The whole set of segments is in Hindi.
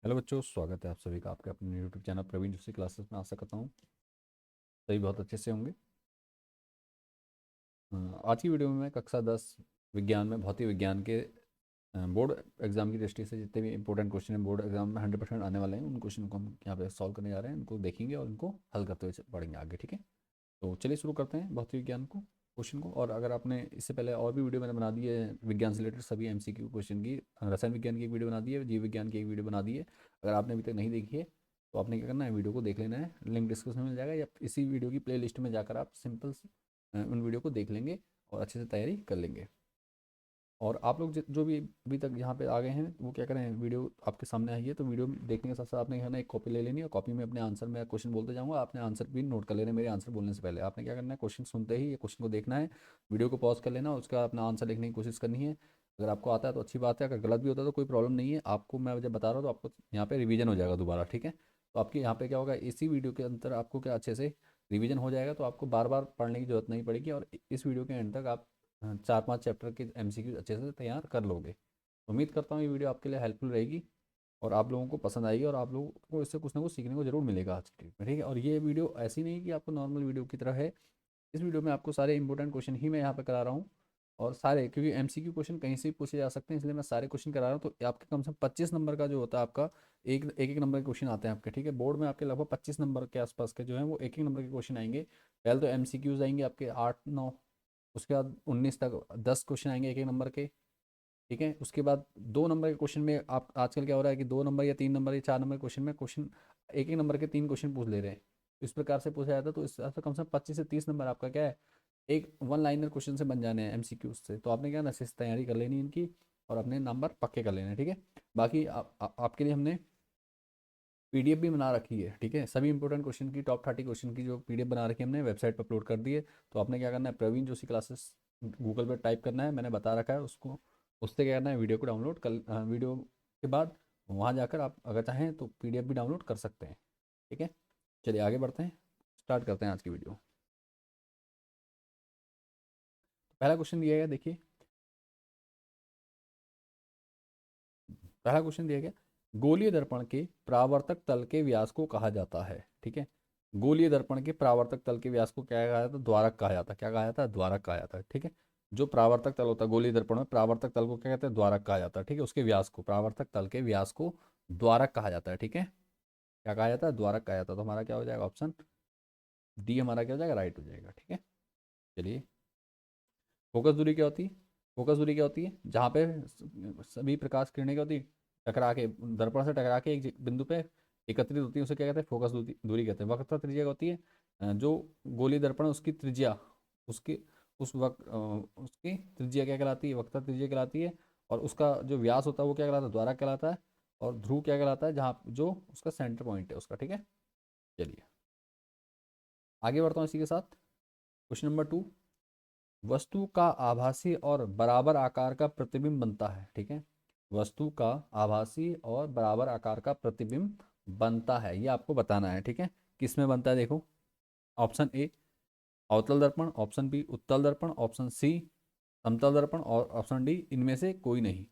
हेलो बच्चों, स्वागत है आप सभी का आपके अपने YouTube channel Praveen Joshi classes में। आशा करता हूँ सभी बहुत अच्छे से होंगे। आज की वीडियो में मैं कक्षा 10 विज्ञान में भौतिक विज्ञान के बोर्ड एग्जाम की दृष्टि से जितने भी इंपॉर्टेंट क्वेश्चन हैं बोर्ड एग्जाम में 100% आने वाले हैं, उन क्वेश्चन को हम यहाँ पे सॉल्व करने जा रहे हैं। उनको देखेंगे और उनको हल करते हुए पढ़ेंगे आगे। ठीक है, तो चलिए शुरू करते हैं भौतिक विज्ञान को क्वेश्चन को। और अगर आपने इससे पहले और भी वीडियो मैंने बना दी है विज्ञान से रिलेटेड सभी एमसीक्यू क्वेश्चन की, रसायन विज्ञान की एक वीडियो बना दी है, जीव विज्ञान की एक वीडियो बना दी है। अगर आपने अभी तक नहीं देखी है तो आपने क्या करना है, वीडियो को देख लेना है। लिंक डिस्क्रिप्शन में मिल जाएगा या इसी वीडियो की प्ले में जाकर आप सिंपल उन वीडियो को देख लेंगे और अच्छे से तैयारी कर लेंगे। और आप लोग जो भी अभी तक यहाँ पे आ गए हैं वो क्या करें, वीडियो आपके सामने आई है तो वीडियो देखने के साथ साथ आपने है ना एक कॉपी ले लेनी है। और कॉपी में अपने आंसर में क्वेश्चन बोलते जाऊँगा, आपने आंसर भी नोट कर लेना है। मेरे आंसर बोलने से पहले आपने क्या करना है, क्वेश्चन सुनते ही ये क्वेश्चन को देखना है, वीडियो को पॉज कर लेना और उसका अपना आंसर लिखने की कोशिश करनी है। अगर आपको आता है तो अच्छी बात है, अगर गलत भी होता है तो कोई प्रॉब्लम नहीं है। आपको मैं जब बता रहा हूँ तो आपको यहाँ पे रिवीजन हो जाएगा दोबारा। ठीक है, तो आपके यहाँ पे क्या होगा, इसी वीडियो के अंदर आपको क्या अच्छे से रिवीजन हो जाएगा, तो आपको बार बार पढ़ने की जरूरत नहीं पड़ेगी। और इस वीडियो के एंड तक आप 4-5 चैप्टर के एमसीक्यू अच्छे से तैयार कर लोगे। उम्मीद करता हूँ ये वीडियो आपके लिए हेल्पफुल रहेगी और आप लोगों को पसंद आएगी और आप लोगों को इससे कुछ ना कुछ सीखने को जरूर मिलेगा आज की ट्रिप में। ठीक है, और ये वीडियो ऐसी नहीं कि आपको नॉर्मल वीडियो की तरह है। इस वीडियो में आपको सारे इंपॉर्टेंट क्वेश्चन ही मैं यहाँ पे करा रहा हूँ। और सारे, क्योंकि एमसीक्यू क्वेश्चन कहीं से भी पूछे जा सकते हैं, इसलिए मैं सारे क्वेश्चन करा रहा हूँ। तो आपके कम से कम 25 नंबर का जो होता है आपका, एक एक एक नंबर के क्वेश्चन आते हैं आपके। ठीक है, बोर्ड में आपके लगभग 25 नंबर के आसपास के जो है वो एक एक नंबर के क्वेश्चन आएंगे। पहले तो एमसीक्यूज आएंगे आपके 8-9, उसके बाद 19 तक 10 क्वेश्चन आएंगे एक एक नंबर के। ठीक है, उसके बाद 2 नंबर के क्वेश्चन में आप आजकल क्या हो रहा है कि 2 नंबर या 3 नंबर या 4 नंबर के क्वेश्चन में क्वेश्चन एक एक नंबर के 3 क्वेश्चन पूछ ले रहे हैं। तो इस प्रकार से पूछा जाता है, तो इस हिसाब से कम से कम 25 से 30 नंबर आपका क्या है, एक वन लाइनर क्वेश्चन से बन जाने हैं एमसीक्यू से। तो आपने क्या ना अच्छे से तैयारी कर लेनी है इनकी और अपने नंबर पक्के कर लेने हैं। ठीक है, बाकी आपके लिए हमने पीडीएफ भी बना रखी है। ठीक है, सभी इंपॉर्टेंट क्वेश्चन की टॉप 30 क्वेश्चन की जो पीडीएफ बना रखी है हमने वेबसाइट पर अपलोड कर दी है। तो आपने क्या करना है, प्रवीण जोशी क्लासेस गूगल पर टाइप करना है, मैंने बता रखा है उसको। उससे क्या करना है, वीडियो को डाउनलोड कर, वीडियो के बाद वहाँ जाकर आप अगर चाहें तो पीडीएफ भी डाउनलोड कर सकते हैं। ठीक है, चलिए आगे बढ़ते हैं, स्टार्ट करते हैं आज की वीडियो। पहला क्वेश्चन दिया गया, देखिए पहला क्वेश्चन दिया गया, गोलीय दर्पण के परावर्तक तल के व्यास को कहा जाता है। ठीक है, गोलीय दर्पण के परावर्तक तल के व्यास को क्या कहा जाता है, द्वारक कहा जाता है। क्या कहा जाता है, द्वारक कहा जाता है। ठीक है, जो परावर्तक तल होता है गोलीय दर्पण में, परावर्तक तल को क्या कहते हैं, द्वारक कहा जाता है। ठीक है, उसके व्यास को, परावर्तक तल के व्यास को द्वारक कहा जाता है। ठीक है, क्या कहा जाता है, द्वारक कहा जाता है। तो हमारा क्या हो जाएगा, ऑप्शन डी हमारा क्या हो जाएगा, राइट हो जाएगा। ठीक है, चलिए, फोकस दूरी क्या होती है, फोकस दूरी क्या होती है, जहाँ पे सभी प्रकाश किरणें क्या होती है, टकरा के, दर्पण से टकरा के एक बिंदु पे एकत्रित होती है, उसे क्या कहते हैं, फोकस दूरी दूरी कहते हैं। वक्रता त्रिज्या क्या होती है, जो गोलीय दर्पण है, उसकी त्रिज्या, उसकी उस वक्त उसकी त्रिज्या क्या कहलाती है, वक्रता त्रिज्या कहलाती है। और उसका जो व्यास होता है वो क्या कहलाता है, द्वारक कहलाता है। और ध्रुव क्या कहलाता है, जहाँ जो उसका सेंटर पॉइंट है उसका। ठीक है, चलिए आगे बढ़ता हूँ इसी के साथ। क्वेश्चन नंबर 2, वस्तु का आभासी और बराबर आकार का प्रतिबिंब बनता है। ठीक है, वस्तु का आभासी और बराबर आकार का प्रतिबिंब बनता है, ये आपको बताना है। ठीक है, किस में बनता है, देखो, ऑप्शन ए अवतल दर्पण, ऑप्शन बी उत्तल दर्पण, ऑप्शन सी समतल दर्पण और ऑप्शन डी इनमें से कोई नहीं।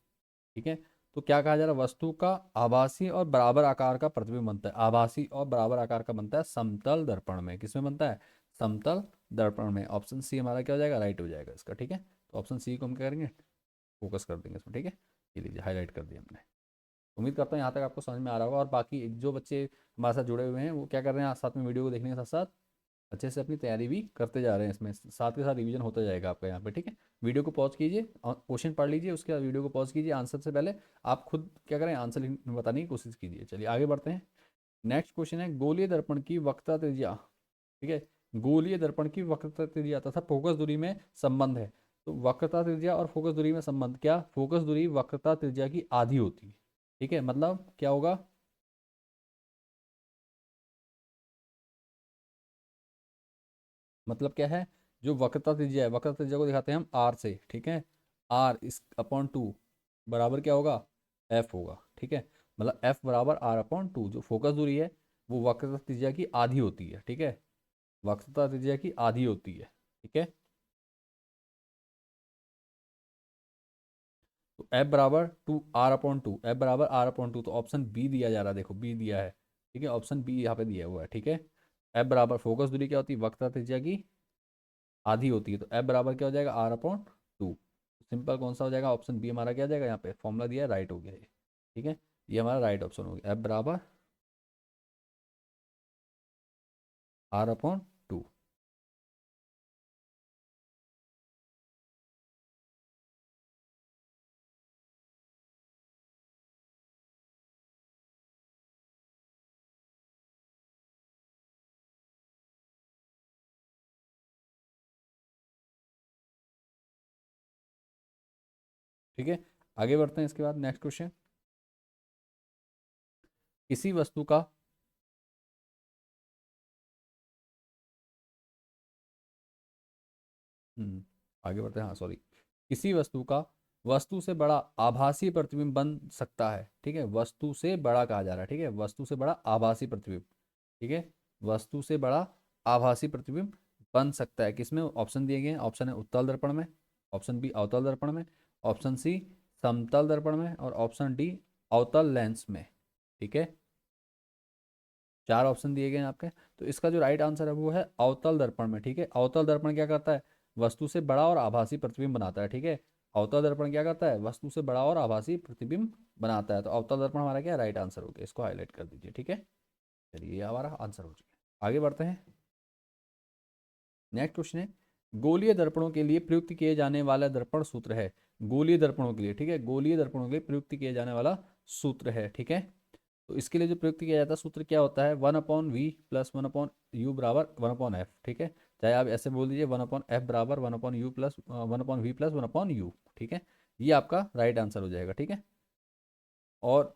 ठीक है, तो क्या कहा जा रहा है, वस्तु का आभासी और बराबर आकार का प्रतिबिंब बनता है, आभासी और बराबर आकार का बनता है समतल दर्पण में। किसमें बनता है, समतल दर्पण में। ऑप्शन सी हमारा क्या हो जाएगा, राइट हो जाएगा इसका। ठीक है, तो ऑप्शन सी को हम क्या करेंगे, फोकस कर देंगे इसमें। ठीक है, ये लीजिए हाईलाइट कर दिया हमने। उम्मीद करता हूँ यहाँ तक आपको समझ में आ रहा होगा। और बाकी जो बच्चे हमारे साथ जुड़े हुए हैं वो क्या कर रहे हैं, साथ में वीडियो को देखने के साथ साथ अच्छे से अपनी तैयारी भी करते जा रहे हैं, इसमें साथ के साथ रिवीजन होता जाएगा आपका यहाँ पे। ठीक है, वीडियो को पॉज कीजिए, क्वेश्चन पढ़ लीजिए, उसके बाद वीडियो को पॉज कीजिए, आंसर से पहले आप खुद क्या करें, आंसर बताने की कोशिश कीजिए। चलिए आगे बढ़ते हैं। नेक्स्ट क्वेश्चन है, गोलीय दर्पण की वक्रता त्रिज्या। ठीक है, गोलीय दर्पण की वक्रता त्रिज्या तथा फोकस दूरी में संबंध है। तो वक्रता त्रिज्या और फोकस दूरी में संबंध, क्या, फोकस दूरी वक्रता त्रिज्या की आधी होती है। ठीक है, मतलब क्या होगा, मतलब क्या है, जो वक्रता त्रिज्या है, वक्रता त्रिज्या को दिखाते हैं हम आर से। ठीक है, आर इस अपॉन टू बराबर क्या होगा, एफ होगा। ठीक है, मतलब एफ बराबर आर अपॉन टू। जो फोकस दूरी है वो वक्रता त्रिज्या की आधी होती है। ठीक है, वक्रता त्रिज्या की आधी होती है। ठीक है, तो तो एफ बराबर two R upon two, F बराबर आर अपॉन टू, तो ऑप्शन बी दिया जा रहा है, देखो बी दिया है, ठीक है, ऑप्शन बी यहाँ पे दिया हुआ है, ठीक है। एफ बराबर फोकस दूरी क्या होती है, वक्रता त्रिज्या की आधी होती है, तो एफ बराबर क्या हो जाएगा, आर अपॉन टू। सिंपल कौन सा हो जाएगा, ऑप्शन बी हमारा क्या हो जाएगा, यहाँ पे फॉर्मूला दिया है, राइट हो गया ये, ठीक है, ये हमारा राइट ऑप्शन हो गया, एफ बराबर आर अपॉन टू। ठीक है, आगे बढ़ते हैं, इसके बाद नेक्स्ट क्वेश्चन। किसी वस्तु का आगे बढ़ते हैं, हाँ सॉरी, किसी वस्तु का वस्तु से बड़ा आभासी प्रतिबिंब बन सकता है, ठीक है, वस्तु से बड़ा कहा जा रहा है, ठीक है, वस्तु से बड़ा आभासी प्रतिबिंब, ठीक है, वस्तु से बड़ा आभासी प्रतिबिंब बन सकता है, किसमें, ऑप्शन दिए गए हैं, ऑप्शन है उत्तल दर्पण में, ऑप्शन बी अवतल दर्पण में, ऑप्शन सी समतल दर्पण में, और ऑप्शन डी अवतल लेंस में, ठीक है, चार ऑप्शन दिए गए हैं आपके। तो इसका जो राइट आंसर है वो है अवतल दर्पण में, ठीक है, अवतल दर्पण क्या करता है, वस्तु से बड़ा और आभासी प्रतिबिंब बनाता है, ठीक है, अवतल दर्पण क्या करता है, वस्तु से बड़ा और आभासी प्रतिबिंब बनाता है, तो अवतल दर्पण हमारा क्या राइट आंसर हो गया, इसको हाईलाइट कर दीजिए, ठीक है। चलिए ये हमारा आंसर हो चुका है, आगे बढ़ते हैं। नेक्स्ट क्वेश्चन है, गोलीय दर्पणों के लिए प्रयुक्त किए जाने वाला दर्पण सूत्र है, गोलीय दर्पणों के लिए, ठीक है, गोलीय दर्पणों के लिए प्रयुक्त किए जाने वाला सूत्र है, ठीक है। तो इसके लिए जो प्रयुक्त किया जाता है सूत्र क्या होता है, 1/v प्लस 1/u बराबर 1/f, ठीक है, चाहे आप ऐसे बोल दीजिए 1/f बराबर 1/u plus 1/v plus 1/u, ठीक है, ये आपका राइट आंसर हो जाएगा, ठीक है। और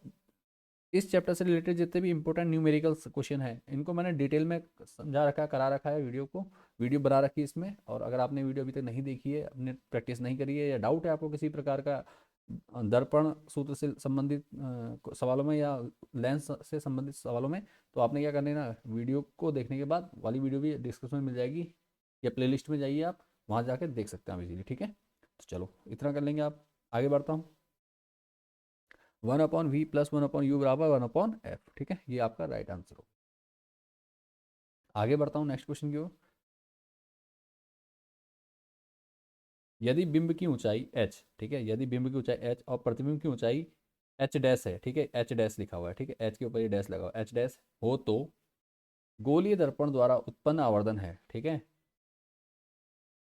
इस चैप्टर से रिलेटेड जितने भी इंपॉर्टेंट न्यूमेरिकल क्वेश्चन है इनको मैंने डिटेल में समझा रखा, करा रखा है, वीडियो को वीडियो बना रखी है इसमें, और अगर आपने वीडियो अभी तक नहीं देखी है, अपने प्रैक्टिस नहीं करी है, या डाउट है आपको किसी प्रकार का दर्पण सूत्र से संबंधित सवालों में, या लेंस से संबंधित सवालों में, तो आपने क्या करना है ना, वीडियो को देखने के बाद वाली वीडियो भी डिस्क्रिप्शन में मिल जाएगी, या प्लेलिस्ट में जाइए आप, वहाँ जाकर देख सकते हैं आप इजीली, ठीक है। तो चलो इतना कर लेंगे, आप आगे बढ़ता हूँ। 1/v प्लस 1/u बराबर 1/f, ठीक है, ये आपका राइट आंसर हो। आगे बढ़ता हूँ नेक्स्ट क्वेश्चन की ओर। यदि बिंब की ऊंचाई h, ठीक है, यदि बिंब की ऊंचाई h और प्रतिबिंब की ऊंचाई h डैश है, ठीक है, h डैश लिखा हुआ है, ठीक है, h के ऊपर ये डैश लगा हुआ है, h डैश हो तो गोलीय दर्पण द्वारा उत्पन्न आवर्धन है, ठीक है,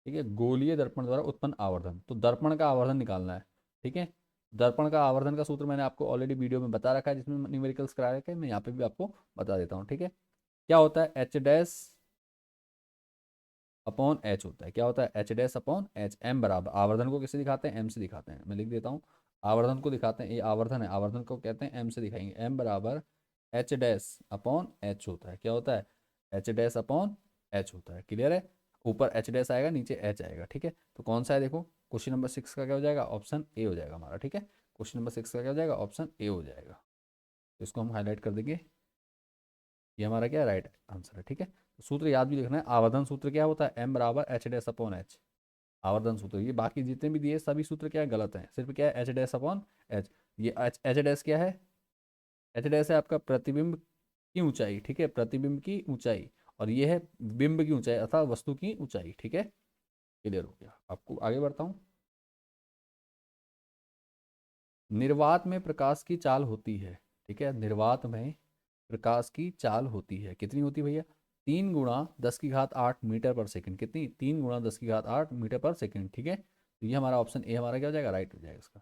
ठीक है, गोलीय दर्पण द्वारा उत्पन्न आवर्धन, तो दर्पण का आवर्धन निकालना है, ठीक है। दर्पण का आवर्धन का सूत्र मैंने आपको ऑलरेडी वीडियो में बता रखा है, जिसमें न्यूमेरिकल्स करा रखे हैं, मैं यहाँ पे भी आपको बता देता हूँ, ठीक है। क्या होता है, एच डैश अपॉन एच होता है, क्या होता है, H dash upon H, M बराबर, आवर्धन को किससे दिखाते हैं, एम से दिखाते हैं, मैं लिख देता हूँ, आवर्धन को दिखाते हैं, ये आवर्धन है, आवर्धन को कहते हैं एम से दिखाएंगे, एम बराबर एच डैश अपॉन एच होता है, क्या होता है, एच डैश अपॉन एच होता है, क्लियर है, ऊपर एच डैश आएगा, नीचे एच आएगा, ठीक है। तो कौन सा है, देखो क्वेश्चन नंबर 6 का क्या हो जाएगा, ऑप्शन ए हो जाएगा हमारा, ठीक है, क्वेश्चन नंबर 6 का क्या हो जाएगा, ऑप्शन ए हो जाएगा, तो इसको हम हाईलाइट कर देंगे, ये हमारा क्या राइट आंसर है, ठीक है। तो सूत्र याद भी लिखना है, आवर्धन सूत्र क्या होता है, एम बराबर एच डैश अपॉन एच, आवर्धन सूत्र, ये बाकी जितने भी दिए सभी सूत्र क्या है, गलत हैं, सिर्फ क्या है एच डैश अपॉन एच, ये एच डैश क्या है, एच डैश है आपका प्रतिबिंब की ऊंचाई, ठीक है, प्रतिबिंब की ऊंचाई, और ये है बिंब की ऊंचाई अर्थात वस्तु की ऊंचाई, ठीक है, क्लियर हो गया आपको, आगे बढ़ता हूँ। निर्वात में प्रकाश की चाल होती है, ठीक है, निर्वात में प्रकाश की चाल होती है, कितनी होती है भैया, 3 × 10⁸ मीटर पर सेकंड, कितनी, 3 × 10⁸मीटर पर सेकंड, ठीक है, तो ये हमारा ऑप्शन ए हमारा क्या हो जाएगा, राइट हो जाएगा इसका,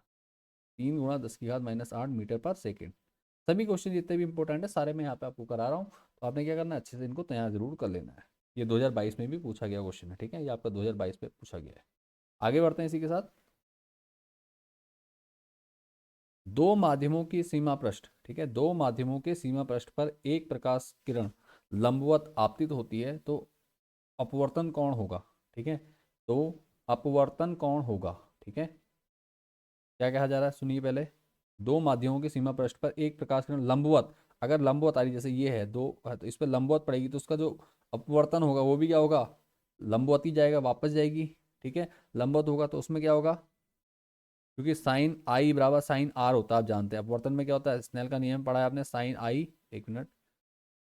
3 × 10⁻⁸मीटर पर सेकंड। सभी क्वेश्चन जितने भी इंपॉर्टेंट है सारे मैं यहाँ पे आपको करा रहा हूँ, तो आपने क्या करना है, अच्छे से इनको तैयार जरूर कर लेना है, ये 2022 में भी पूछा गया क्वेश्चन है, ठीक है, ये आपका 2022 में पूछा गया है। आगे बढ़ते हैं इसी के साथ। दो माध्यमों की सीमा पृष्ठ, ठीक है, दो माध्यमों के सीमा पृष्ठ पर एक प्रकाश किरण लंबवत आपतित होती है, तो अपवर्तन कौण होगा, ठीक है, तो अपवर्तन कौण होगा, ठीक है, क्या कहा जा रहा है, सुनिए पहले, दो माध्यमों की सीमा पृष्ठ पर एक प्रकाश किरण लंबवत, अगर लंबवत आ रही जैसे ये है दो तो इस पर लंबवत पड़ेगी, तो उसका जो अपवर्तन होगा वो भी क्या होगा, लंबवत ही जाएगा, वापस जाएगी, ठीक है, लंबवत होगा तो उसमें क्या होगा, क्योंकि साइन आई बराबर साइन आर होता है, आप जानते हैं अपवर्तन में क्या होता है, स्नेल का नियम पढ़ा है आपने, साइन आई, एक मिनट,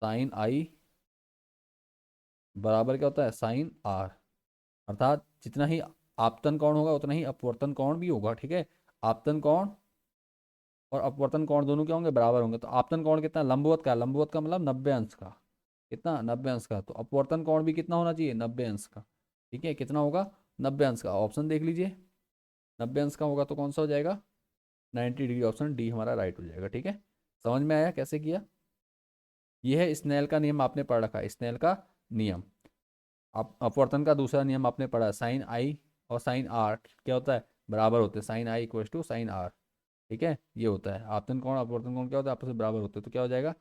साइन आई बराबर क्या होता है, साइन आर। अर्थात जितना ही आपतन कोण होगा उतना ही अपवर्तन कोण भी होगा, ठीक है। आपतन कोण और अपवर्तन कोण दोनों क्या होंगे, बराबर होंगे। तो आपतन कोण कितना, लंबवत का, लंबवत का मतलब 90 अंश का, कितना, 90 अंश का। तो अपवर्तन कोण भी कितना होना चाहिए, 90 अंश का, ठीक है। कितना होगा, 90 अंश का। ऑप्शन देख लीजिए, 90 अंश का होगा तो कौन सा हो जाएगा, 90 डिग्री। ऑप्शन डी हमारा राइट हो जाएगा, ठीक है। समझ में आया कैसे किया। यह है स्नेल का नियम, आपने पढ़ रखा है, स्नेल का नियम। अपवर्तन का दूसरा नियम आपने पढ़ा, साइन आई और साइन आर क्या होता है, बराबर होते हैं, sine I equal to sine R, ठीक है। ये होता है आपतन कोण अपवर्तन कोण क्या होता है, आपस में बराबर होते हैं। तो क्या हो जाएगा,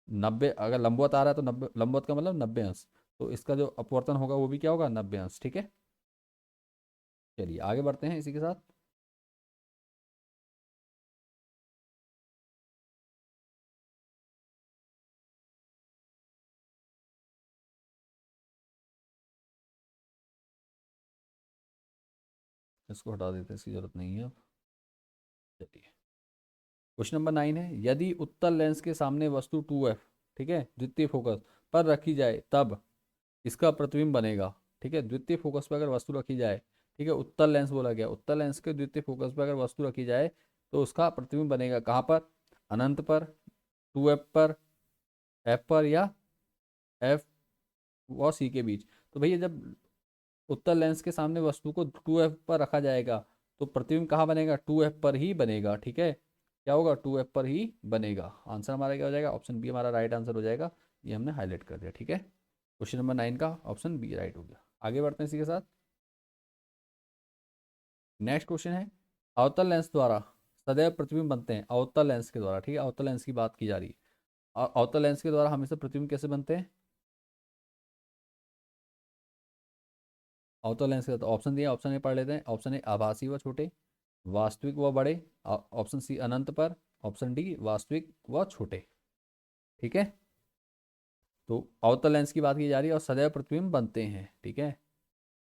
90, अगर लंबवत आ रहा है तो 90, लंबवत का मतलब 90 अंश, तो इसका जो अपवर्तन होगा वो भी क्या होगा, 90 अंश, ठीक है। चलिए आगे बढ़ते हैं इसी के साथ। इसको हटा देते हैं, इसकी जरूरत नहीं है अब। चलिए क्वेश्चन नंबर 9 है, यदि उत्तल लेंस के सामने वस्तु 2f, ठीक है, द्वितीय फोकस पर रखी जाए तब इसका प्रतिबिंब बनेगा, ठीक है। द्वितीय फोकस पर अगर वस्तु रखी जाए, ठीक है, उत्तल लेंस बोला गया, उत्तल लेंस के द्वितीय फोकस पर अगर वस्तु रखी जाए तो उसका प्रतिबिंब बनेगा कहाँ पर, अनंत पर, 2f पर, f पर, या f और c के बीच। तो भैया जब उत्तल लेंस के सामने वस्तु को 2f पर रखा जाएगा तो प्रतिबिंब कहाँ बनेगा, 2f पर ही बनेगा, ठीक है। क्या होगा, 2f पर ही बनेगा। आंसर हमारा क्या हो जाएगा, ऑप्शन बी हमारा राइट आंसर हो जाएगा। ये हमने हाईलाइट कर दिया, ठीक है। क्वेश्चन नंबर 9 का ऑप्शन बी राइट हो गया। आगे बढ़ते हैं इसी के साथ। नेक्स्ट क्वेश्चन है, अवतल लेंस द्वारा सदैव प्रतिबिंब बनते हैं, अवतल लेंस के द्वारा, ठीक है, अवतल लेंस की बात की जा रही है। अवतल लेंस के द्वारा हमेशा प्रतिबिंब कैसे बनते हैं, अवतल लेंस के द्वारा ऑप्शन दिए, ऑप्शन ए पढ़ लेते हैं। ऑप्शन ए आभासी व छोटे, वास्तविक व बड़े, ऑप्शन सी अनंत पर, ऑप्शन डी वास्तविक व छोटे, ठीक है। तो अवतल लेंस की बात की जा रही है और सदैव प्रतिबिंब बनते हैं, ठीक है।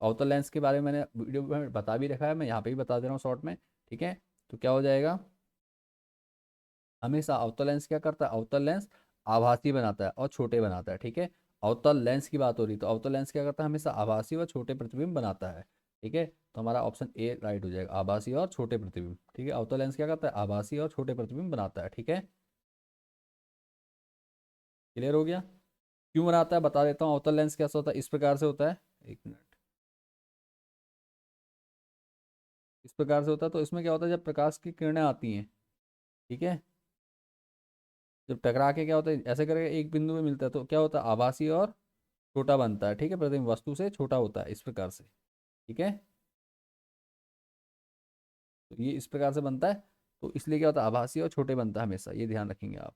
अवतल लेंस के बारे में मैंने वीडियो में बता भी रखा है, मैं यहाँ पे भी बता दे रहा हूँ शॉर्ट में, ठीक है। तो क्या हो जाएगा, हमेशा अवतल लेंस क्या करता है, अवतल लेंस आभासी बनाता है और छोटे बनाता है, ठीक है। अवतल लेंस की बात हो रही तो अवतल लेंस क्या करता है, हमेशा आभासी व छोटे प्रतिबिंब बनाता है, ठीक है। तो हमारा ऑप्शन ए राइट हो जाएगा, आभासी और छोटे प्रतिबिंब, ठीक है। अवतल लेंस क्या करता है, आभासी और छोटे प्रतिबिंब बनाता है, ठीक है। क्लियर हो गया। क्यों बनाता है बता देता हूँ। अवतल लेंस कैसा होता है, इस प्रकार से होता है, एक मिनट, इस प्रकार से होता है। तो इसमें क्या होता है, जब प्रकाश की किरणें आती हैं, ठीक है, जब टकरा के क्या होता है, ऐसे करके एक बिंदु में मिलता है तो क्या होता है, आभासी और छोटा बनता है, ठीक है। प्रतिबिंब वस्तु से छोटा होता है इस प्रकार से, ठीक है। तो ये इस प्रकार से बनता है, तो इसलिए क्या होता है, आभासी और छोटे बनता है हमेशा, ये ध्यान रखेंगे आप।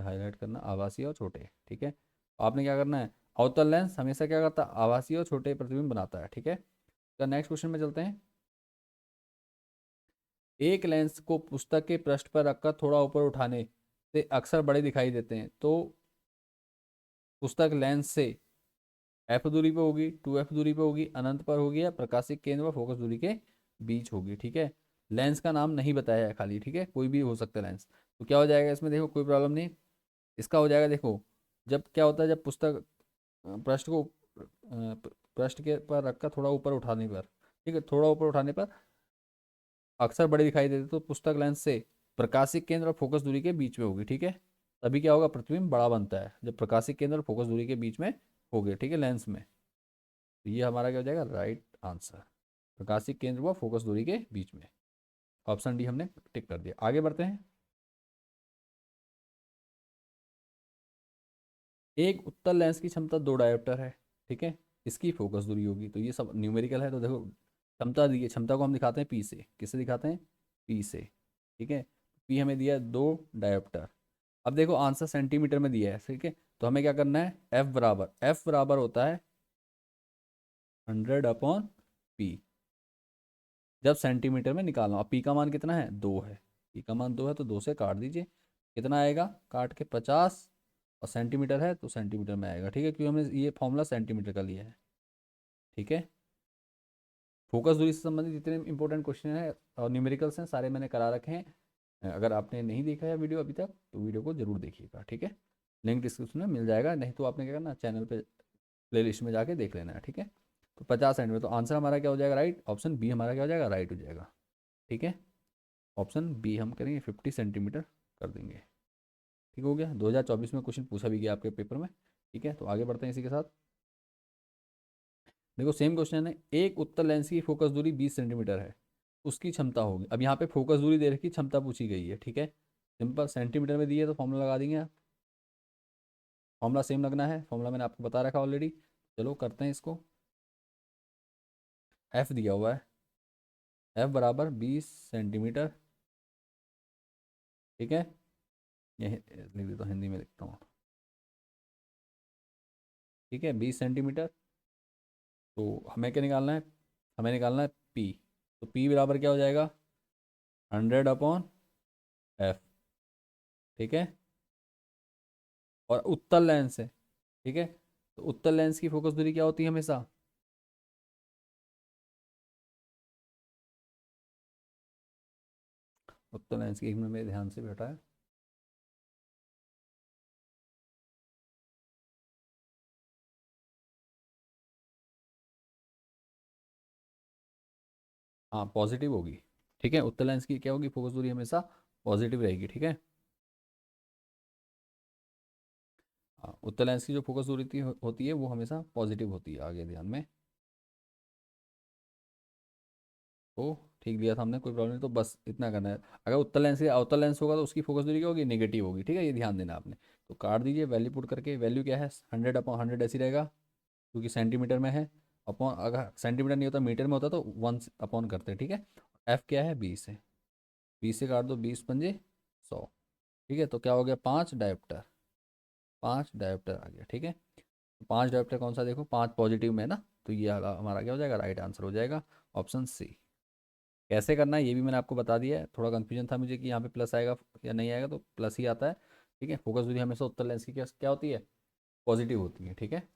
हाईलाइट करना आभासी और छोटे, ठीक है। आपने क्या करना है, अवतल लेंस हमेशा क्या करता है, आभासी और छोटे प्रतिबिंब बनाता है, ठीक है। तो नेक्स्ट क्वेश्चन में चलते हैं। एक लेंस को पुस्तक के पृष्ठ पर रखकर थोड़ा ऊपर उठाने से अक्सर बड़े दिखाई देते हैं, तो पुस्तक लेंस से एफ दूरी पे होगी, 2f दूरी पे होगी, अनंत पर होगी, या प्रकाशिक केंद्र व फोकस दूरी के बीच होगी, ठीक है। लेंस का नाम नहीं बताया है खाली, ठीक है, कोई भी हो सकता है लेंस। तो क्या हो जाएगा इसमें, देखो कोई प्रॉब्लम नहीं, इसका हो जाएगा। देखो जब क्या होता है, जब पुस्तक पृष्ठ को पृष्ठ के पर रखकर थोड़ा ऊपर उठाने पर, ठीक है, थोड़ा ऊपर उठाने पर अक्सर बड़े दिखाई देते, तो पुस्तक लेंस से प्रकाशिक केंद्र और फोकस दूरी के बीच में होगी, ठीक है। तभी क्या होगा, प्रतिबिंब बड़ा बनता है जब प्रकाशिक केंद्र और फोकस दूरी के बीच में हो गए, ठीक है, लेंस में। तो ये हमारा क्या हो जाएगा, राइट आंसर, प्रकाशिक केंद्र व फोकस दूरी के बीच में। ऑप्शन डी हमने टिक कर दिया। आगे बढ़ते हैं। एक उत्तल लेंस की क्षमता 2 डायोप्टर है, ठीक है, इसकी फोकस दूरी होगी, तो ये सब न्यूमेरिकल है। तो देखो क्षमता दी है, क्षमता को हम दिखाते हैं पी से, किससे दिखाते हैं, पी से, ठीक है। पी हमें दिया है 2 डायोप्टर। अब देखो आंसर सेंटीमीटर में दिया है, ठीक है। तो हमें क्या करना है, एफ बराबर होता है 100/P, जब सेंटीमीटर में निकालना। अब पी का मान कितना है, 2 है, पी का मान 2 है, तो 2 से काट दीजिए, कितना आएगा, काट के 50, और सेंटीमीटर है तो सेंटीमीटर में आएगा, ठीक है, क्योंकि हमने ये फॉर्मूला सेंटीमीटर का लिया है, ठीक है। फोकस दूरी से संबंधित जितने इंपॉर्टेंट क्वेश्चन हैं और न्यूमेरिकल्स हैं सारे मैंने करा रखे हैं। अगर आपने नहीं देखा है वीडियो अभी तक तो वीडियो को जरूर देखिएगा, ठीक है। लिंक डिस्क्रिप्शन में मिल जाएगा, नहीं तो आपने क्या करना, चैनल पे प्ले लिस्ट में जाके देख लेना है, ठीक है। तो 50 सेंटीमीटर, तो आंसर हमारा क्या हो जाएगा, राइट। ऑप्शन बी हमारा क्या हो जाएगा, राइट हो जाएगा, ठीक है। ऑप्शन बी हम करेंगे 50 सेंटीमीटर कर देंगे, ठीक हो गया। 2024 में क्वेश्चन पूछा भी गया आपके पेपर में, ठीक है। तो आगे बढ़ते हैं इसी के साथ। देखो सेम क्वेश्चन है, एक उत्तल लेंस की फोकस दूरी 20 सेंटीमीटर है, उसकी क्षमता होगी। अब यहाँ पे फोकस दूरी दे रखी, क्षमता पूछी गई है, ठीक है। सिंपल, सेंटीमीटर में दी है तो फॉर्मूला लगा देंगे आप। फॉर्मूला सेम लगना है, फॉर्मूला मैंने आपको बता रखा ऑलरेडी। चलो करते हैं इसको। एफ दिया हुआ है, एफ बराबर 20 सेंटीमीटर, ठीक है। ये लिख देता हूँ, हिंदी में लिखता हूँ, ठीक है। 20 सेंटीमीटर, तो हमें क्या निकालना है, हमें निकालना है पी। तो पी बराबर क्या हो जाएगा, 100/F, ठीक है। और उत्तल लेंस है, ठीक है। तो उत्तल लेंस की फोकस दूरी क्या होती है हमेशा, उत्तल लेंस की, एक मिनट मेरे ध्यान से बैठा है। हाँ पॉजिटिव होगी, ठीक है। उत्तल लेंस की क्या होगी, फोकस दूरी हमेशा पॉजिटिव रहेगी, ठीक है। हाँ उत्तल लेंस की जो फोकस दूरी होती है वो हमेशा पॉजिटिव होती है, आगे ध्यान में। तो ठीक दिया था हमने, कोई प्रॉब्लम नहीं। तो बस इतना करना है, अगर उत्तल लेंस या अवतल लेंस होगा तो उसकी फोकस दूरी क्या होगी, नेगेटिव होगी, ठीक है। ये ध्यान देना आपने। तो काट दीजिए, वैल्यू पुट करके, वैल्यू क्या है, 100/100 ऐसी रहेगा, क्योंकि सेंटीमीटर में है। अपॉन, अगर सेंटीमीटर नहीं होता मीटर में होता तो 1 करते हैं, ठीक है। एफ क्या है, 20 है, 20 से काट दो, 20×5 = 100, ठीक है। तो क्या हो गया, 5 डायोप्टर, 5 डायोप्टर आ गया, ठीक है। 5 डायोप्टर कौन सा, देखो 5 पॉजिटिव में है ना, तो ये हमारा क्या हो जाएगा, राइट आंसर हो जाएगा, ऑप्शन सी। कैसे करना है ये भी मैंने आपको बता दिया है। थोड़ा कन्फ्यूजन था मुझे कि यहाँ पे प्लस आएगा या नहीं आएगा, तो प्लस ही आता है, ठीक है। फोकस दूरी हमेशा उत्तल लेंस की क्या क्या होती है, पॉजिटिव होती है, ठीक है।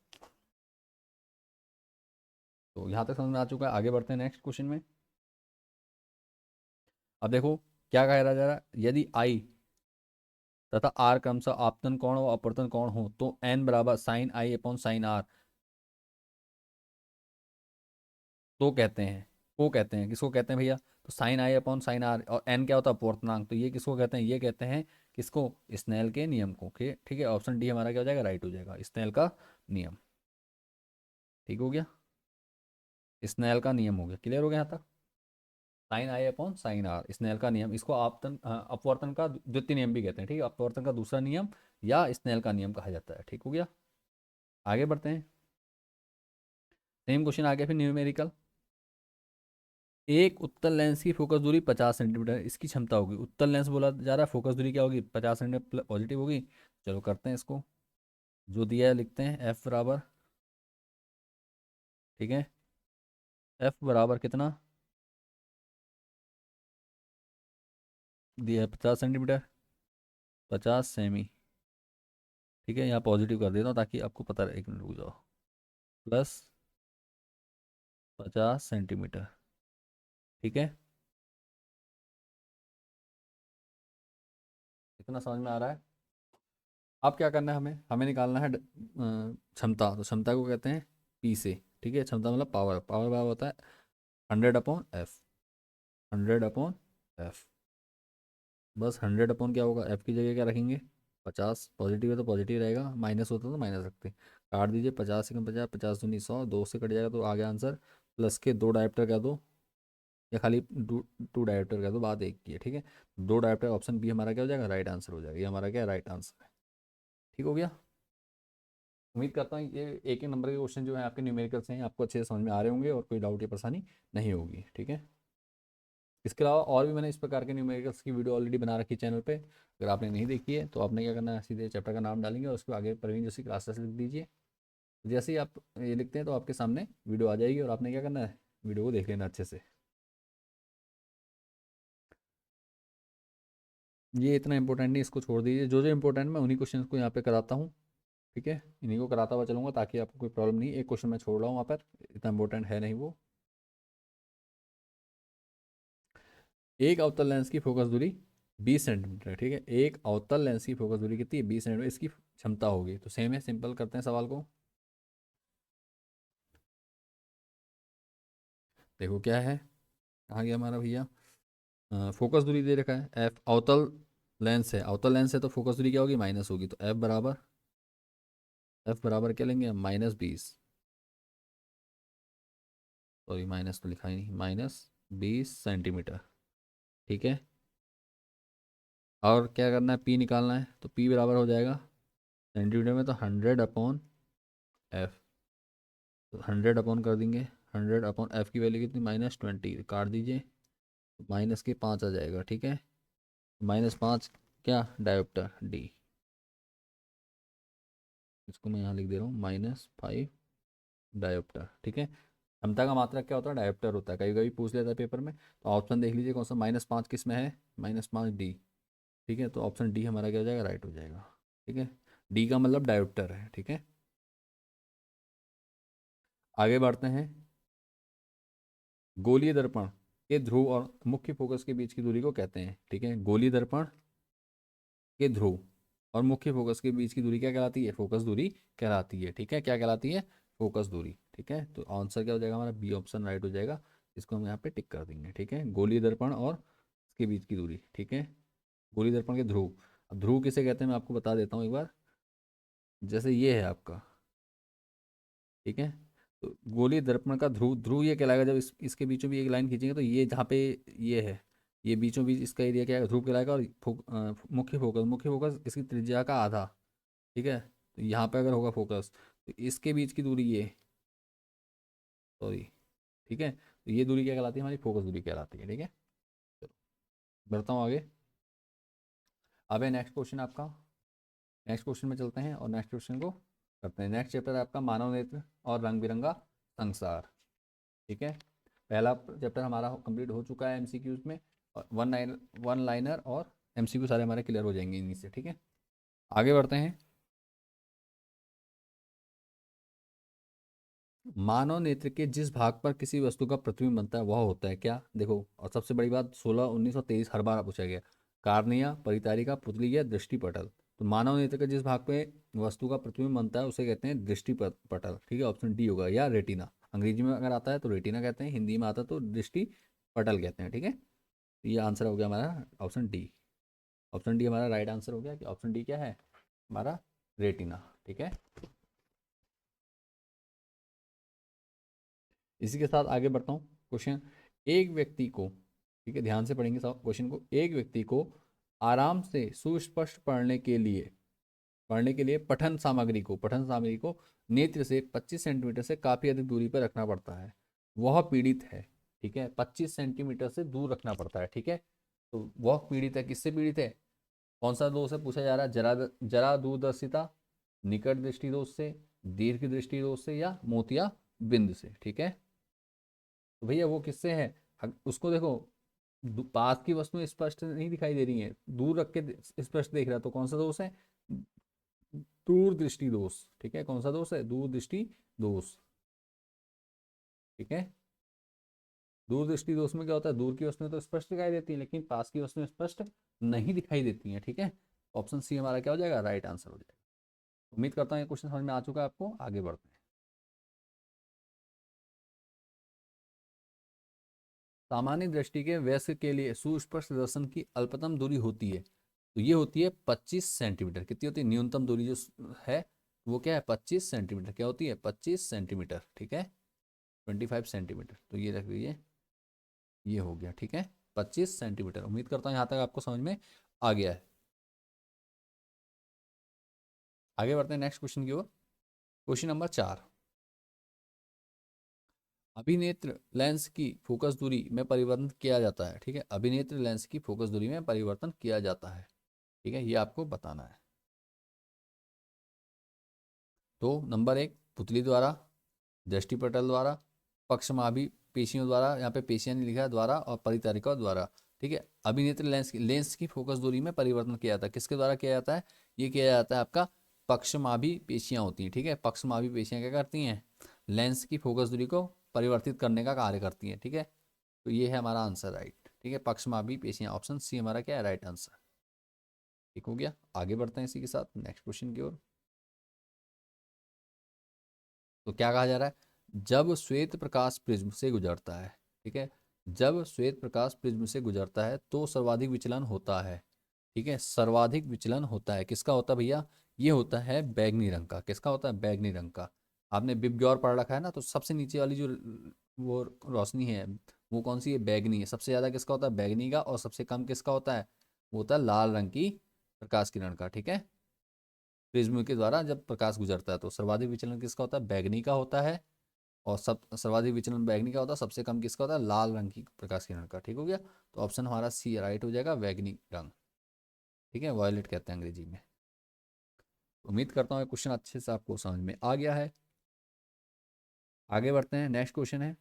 तो यहाँ तक समझ में आ चुका है, आगे बढ़ते हैं नेक्स्ट क्वेश्चन में। अब देखो क्या कहा जा रहा है, यदि आई तथा आर क्रमशः आपतन कोण और अपवर्तन कोण हो तो एन बराबर sine I upon sine R, तो कहते हैं, को कहते हैं, किसको कहते हैं भैया, तो sine I upon sine R, और एन क्या होता है, अपवर्तनांक, तो ये किसको कहते हैं, ये कहते हैं किसको, स्नेल के नियम को, ठीक है। ऑप्शन डी हमारा क्या हो जाएगा, राइट हो जाएगा, स्नेल का नियम, ठीक हो गया। स्नेल का नियम हो गया, क्लियर हो गया यहाँ तक। Sine I upon sine R, Snell का नियम, इसको आपतन अपवर्तन का द्वितीय नियम भी कहते हैं, ठीक है। अपवर्तन का दूसरा नियम या स्नेल का नियम कहा जाता है, ठीक हो गया। आगे बढ़ते हैं, सेम क्वेश्चन आ गया फिर न्यूमेरिकल। एक उत्तल लेंस की फोकस दूरी 50 सेंटीमीटर, इसकी क्षमता होगी। उत्तल लेंस बोला जा रहा है, फोकस दूरी क्या होगी, 50 सेंटीमीटर पॉजिटिव होगी। चलो करते हैं इसको, जो दिया है लिखते हैं, एफ बराबर, ठीक है, एफ बराबर कितना दिया है, 50 सेंटीमीटर, 50 सेमी, ठीक है। यहाँ पॉजिटिव कर देता हूँ ताकि आपको पता रहे, एक मिनट रुक जाओ, प्लस 50 सेंटीमीटर, ठीक है। इतना समझ में आ रहा है। अब क्या करना है, हमें हमें निकालना है क्षमता। तो क्षमता को कहते हैं पी से, ठीक है। क्षमता मतलब पावर, पावर बराबर होता है 100/F, 100/F। बस 100 क्या होगा, एफ की जगह क्या रखेंगे, 50, पॉजिटिव है तो पॉजिटिव रहेगा, माइनस होता तो माइनस रखते। काट दीजिए, 50 से 50, 50×2 100, 2 से कट जाएगा तो आ गया आंसर। प्लस के 2 डायोप्टर कर दो, या खाली 2 डायोप्टर कर दो, बात एक की है, ठीक है। 2 डायोप्टर, ऑप्शन बी हमारा क्या हो जाएगा, राइट आंसर हो जाएगा, ये हमारा क्या राइट आंसर है, ठीक हो गया। उम्मीद करता हूँ ये एक एक नंबर के क्वेश्चन जो है आपके न्यूमेरिकल्स हैं आपको अच्छे से समझ में आ रहे होंगे और कोई डाउट या परेशानी नहीं होगी, ठीक है। इसके अलावा और भी मैंने इस प्रकार के न्यूमेरिकल्स की वीडियो ऑलरेडी बना रखी है चैनल पे, अगर आपने नहीं देखी है तो आपने क्या करना है, सीधे चैप्टर का नाम डालेंगे और उसके आगे प्रवीण जोशी क्लासेस लिख दीजिए। जैसे ही आप ये लिखते हैं तो आपके सामने वीडियो आ जाएगी और आपने क्या करना है, वीडियो को देख लेना अच्छे से। ये इतना इंपॉर्टेंट नहीं, इसको छोड़ दीजिए, जो जो इंपॉर्टेंट मैं उन्हीं क्वेश्चन को यहाँ पे कराता हूँ, ठीक है। इन्हीं को कराता हुआ चलूँगा ताकि आपको कोई प्रॉब्लम नहीं। एक क्वेश्चन मैं छोड़ रहा हूँ वहाँ पर, इतना इंपॉर्टेंट है नहीं वो। एक अवतल लेंस की फोकस दूरी 20 सेंटीमीटर है, ठीक है। एक अवतल लेंस की फोकस दूरी कितनी है? 20 सेंटीमीटर इसकी क्षमता होगी। तो सेम है, सिंपल करते हैं सवाल को। देखो क्या है, कहाँ गया हमारा भैया, फोकस दूरी दे रखा है एफ, अवतल लेंस है, अवतल लेंस है तो फोकस दूरी क्या होगी? माइनस होगी। तो एफ बराबर क्या लेंगे हम? -20, सॉरी माइनस तो लिखा ही नहीं, -20 सेंटीमीटर, ठीक है। और क्या करना है? पी निकालना है, तो पी बराबर हो जाएगा सेंटीमीटर में तो 100/F, तो 100 कर देंगे, 100/F की वैल्यू कितनी? -20, काट दीजिए, माइनस के 5 आ जाएगा, ठीक है। -5 क्या? डायोप्टर डी, इसको मैं यहाँ लिख दे रहा हूँ -5 डायोप्टर, ठीक है। क्षमता का मात्रक क्या होता है? डायोप्टर होता है, कभी कभी पूछ लेता है पेपर में। तो ऑप्शन देख लीजिए कौन सा, -5 किस में है? -5 डी, ठीक है। तो ऑप्शन डी हमारा क्या हो जाएगा? राइट हो जाएगा, ठीक है। डी का मतलब डायोप्टर है, ठीक है। आगे बढ़ते हैं। गोलीय दर्पण के ध्रुव और मुख्य फोकस के बीच की दूरी को कहते हैं, ठीक है। गोलीय दर्पण के ध्रुव और मुख्य फोकस के बीच की दूरी क्या कहलाती है? फोकस दूरी कहलाती है, ठीक है। क्या कहलाती है? फोकस दूरी, ठीक है। तो आंसर क्या हो जाएगा हमारा? बी ऑप्शन राइट हो जाएगा। इसको हम यहाँ पे टिक कर देंगे, ठीक है। गोलीय दर्पण और इसके बीच की दूरी, ठीक है। गोलीय दर्पण के ध्रुव, अब ध्रुव किसे कहते हैं मैं आपको बता देता हूँ एक बार। जैसे ये है आपका, ठीक है। तो गोलीय दर्पण का ध्रुव, ध्रुव ये कहलाएगा जब इसके बीचों भी एक लाइन खींचेंगे तो ये जहाँ पे ये है, ये बीचों बीच इसका एरिया क्या है? ध्रुव कहलाएगा। और मुख्य फोकस इसकी त्रिज्या का आधा, ठीक है। तो यहाँ पे अगर होगा फोकस तो इसके बीच की दूरी ये, सॉरी, ठीक है। तो ये दूरी क्या कहलाती है? हमारी फोकस दूरी कहलाती है, ठीक है। चलो बढ़ता हूँ आगे। अब है नेक्स्ट क्वेश्चन आपका, नेक्स्ट क्वेश्चन में चलते हैं और नेक्स्ट क्वेश्चन को करते हैं। नेक्स्ट चैप्टर है आपका मानव नेत्र और रंग बिरंगा संसार, ठीक है। पहला चैप्टर हमारा कंप्लीट हो चुका है एमसीक्यूज में, और वन लाइनर और एमसीक्यू सारे हमारे क्लियर हो जाएंगे इन्हीं से, ठीक है। आगे बढ़ते हैं। मानव नेत्र के जिस भाग पर किसी वस्तु का प्रतिबिंब बनता है वह होता है क्या? देखो, और सबसे बड़ी बात 16, 19 और 23 हर बार पूछा गया। कार्निया, परितारिका, पुतली या दृष्टिपटल। तो मानव नेत्र के जिस भाग पे वस्तु का प्रतिबिंब बनता है उसे कहते हैं दृष्टिपटल, ठीक है। ऑप्शन डी होगा, या रेटिना। अंग्रेजी में अगर आता है तो रेटिना कहते हैं, हिंदी में आता है तो दृष्टिपटल कहते हैं, ठीक है। तो ये आंसर हो गया हमारा ऑप्शन डी। ऑप्शन डी हमारा राइट आंसर हो गया कि ऑप्शन डी क्या है हमारा? रेटिना, ठीक है। इसी के साथ आगे बढ़ता हूँ। क्वेश्चन, एक व्यक्ति को, ठीक है, ध्यान से पढ़ेंगे सब क्वेश्चन को। एक व्यक्ति को आराम से सुस्पष्ट पढ़ने के लिए पठन सामग्री को नेत्र से 25 सेंटीमीटर से काफ़ी अधिक दूरी पर रखना पड़ता है। वह पीड़ित है, ठीक है। 25 सेंटीमीटर से दूर रखना पड़ता है, ठीक है। तो वह पीड़ित है, किससे पीड़ित है? कौन सा दोष है पूछा जा रहा है? जरा दूरदर्शिता, निकट दृष्टि दोष से, दीर्घ दृष्टि दोष से, या मोतिया बिंद से, ठीक है। तो भैया वो किससे है? उसको देखो, पास की वस्तुएं स्पष्ट नहीं दिखाई दे रही हैं, दूर रख के स्पष्ट देख रहा है, तो कौन सा दोष है? दूरदृष्टि दोष, ठीक है। कौन सा दोष है? दूरदृष्टि दोष, ठीक है। दूरदृष्टि दोष में क्या होता है? दूर की वस्तुएं तो स्पष्ट दिखाई देती हैं लेकिन पास की वस्तुएं स्पष्ट नहीं दिखाई देती हैं, ठीक है। ऑप्शन सी हमारा क्या हो जाएगा? राइट आंसर हो जाएगा। उम्मीद करता हूँ ये क्वेश्चन समझ में आ चुका है आपको। आगे बढ़ते हैं। सामान्य दृष्टि के वयस्क के लिए सुस्पष्ट दर्शन की अल्पतम दूरी होती है, तो ये होती है 25 सेंटीमीटर। कितनी होती है न्यूनतम दूरी जो है? वो क्या है? 25 सेंटीमीटर। क्या होती है? 25 सेंटीमीटर, ठीक है। 25 सेंटीमीटर, तो ये रख दीजिए, ये हो गया, ठीक है। 25 सेंटीमीटर। उम्मीद करता हूँ यहाँ तक आपको समझ में आ गया है। आगे बढ़ते हैं नेक्स्ट क्वेश्चन की ओर। क्वेश्चन नंबर 4, अभिनेत्र लेंस की फोकस दूरी में परिवर्तन किया जाता है, ठीक है। अभिनेत्र लेंस की फोकस दूरी में परिवर्तन किया जाता है, ठीक है, ये आपको बताना है। तो नंबर 1, पुतली द्वारा, दृष्टिपटल द्वारा, पक्षमाभि पेशियों द्वारा, यहाँ पे पेशियां नहीं लिखा है, द्वारा, और परिचारिका द्वारा, ठीक है। अभिनेत्र लेंस की फोकस दूरी में परिवर्तन किया जाता है, किसके द्वारा किया जाता है? ये किया जाता है आपका पक्षमाभि पेशियां होती हैं, ठीक है। पक्षमाभि पेशियां क्या करती हैं? लेंस की फोकस दूरी को परिवर्तित करने का कार्य करती हैं, ठीक है। तो ये है हमारा आंसर राइट, ठीक है, पक्षमाभी पेशियां, ऑप्शन सी हमारा क्या है राइट आंसर। ठीक हो गया, आगे बढ़ते हैं इसी के साथ नेक्स्ट क्वेश्चन की ओर। तो क्या कहा जा रहा है, जब श्वेत प्रकाश प्रिज्म से गुजरता है, ठीक है, जब श्वेत प्रकाश प्रिज्म से गुजरता है तो सर्वाधिक विचलन होता है। ठीक है, सर्वाधिक विचलन होता है, किसका होता है भैया, ये होता है बैगनी रंग का। किसका होता है, बैगनी रंग का। आपने बिबग्योर पढ़ रखा है ना, तो सबसे नीचे वाली जो वो रोशनी है वो कौन सी है, बैगनी है। सबसे ज़्यादा किसका होता है, बैगनी का, और सबसे कम किसका होता है, वो होता है लाल रंग की प्रकाश किरण का। ठीक है, प्रिज्म के द्वारा जब प्रकाश गुजरता है तो सर्वाधिक विचलन किसका होता है, बैगनी का होता है, और सब सर्वाधिक विचलन बैगनी का होता है, सबसे कम किसका होता है, लाल रंग की प्रकाश किरण का। ठीक हो गया, तो ऑप्शन हमारा सी राइट हो जाएगा, बैगनी रंग। ठीक है, वॉयलेट कहते हैं अंग्रेजी में। उम्मीद करता हूँ क्वेश्चन अच्छे से आपको समझ में आ गया है। आगे बढ़ते हैं, नेक्स्ट क्वेश्चन है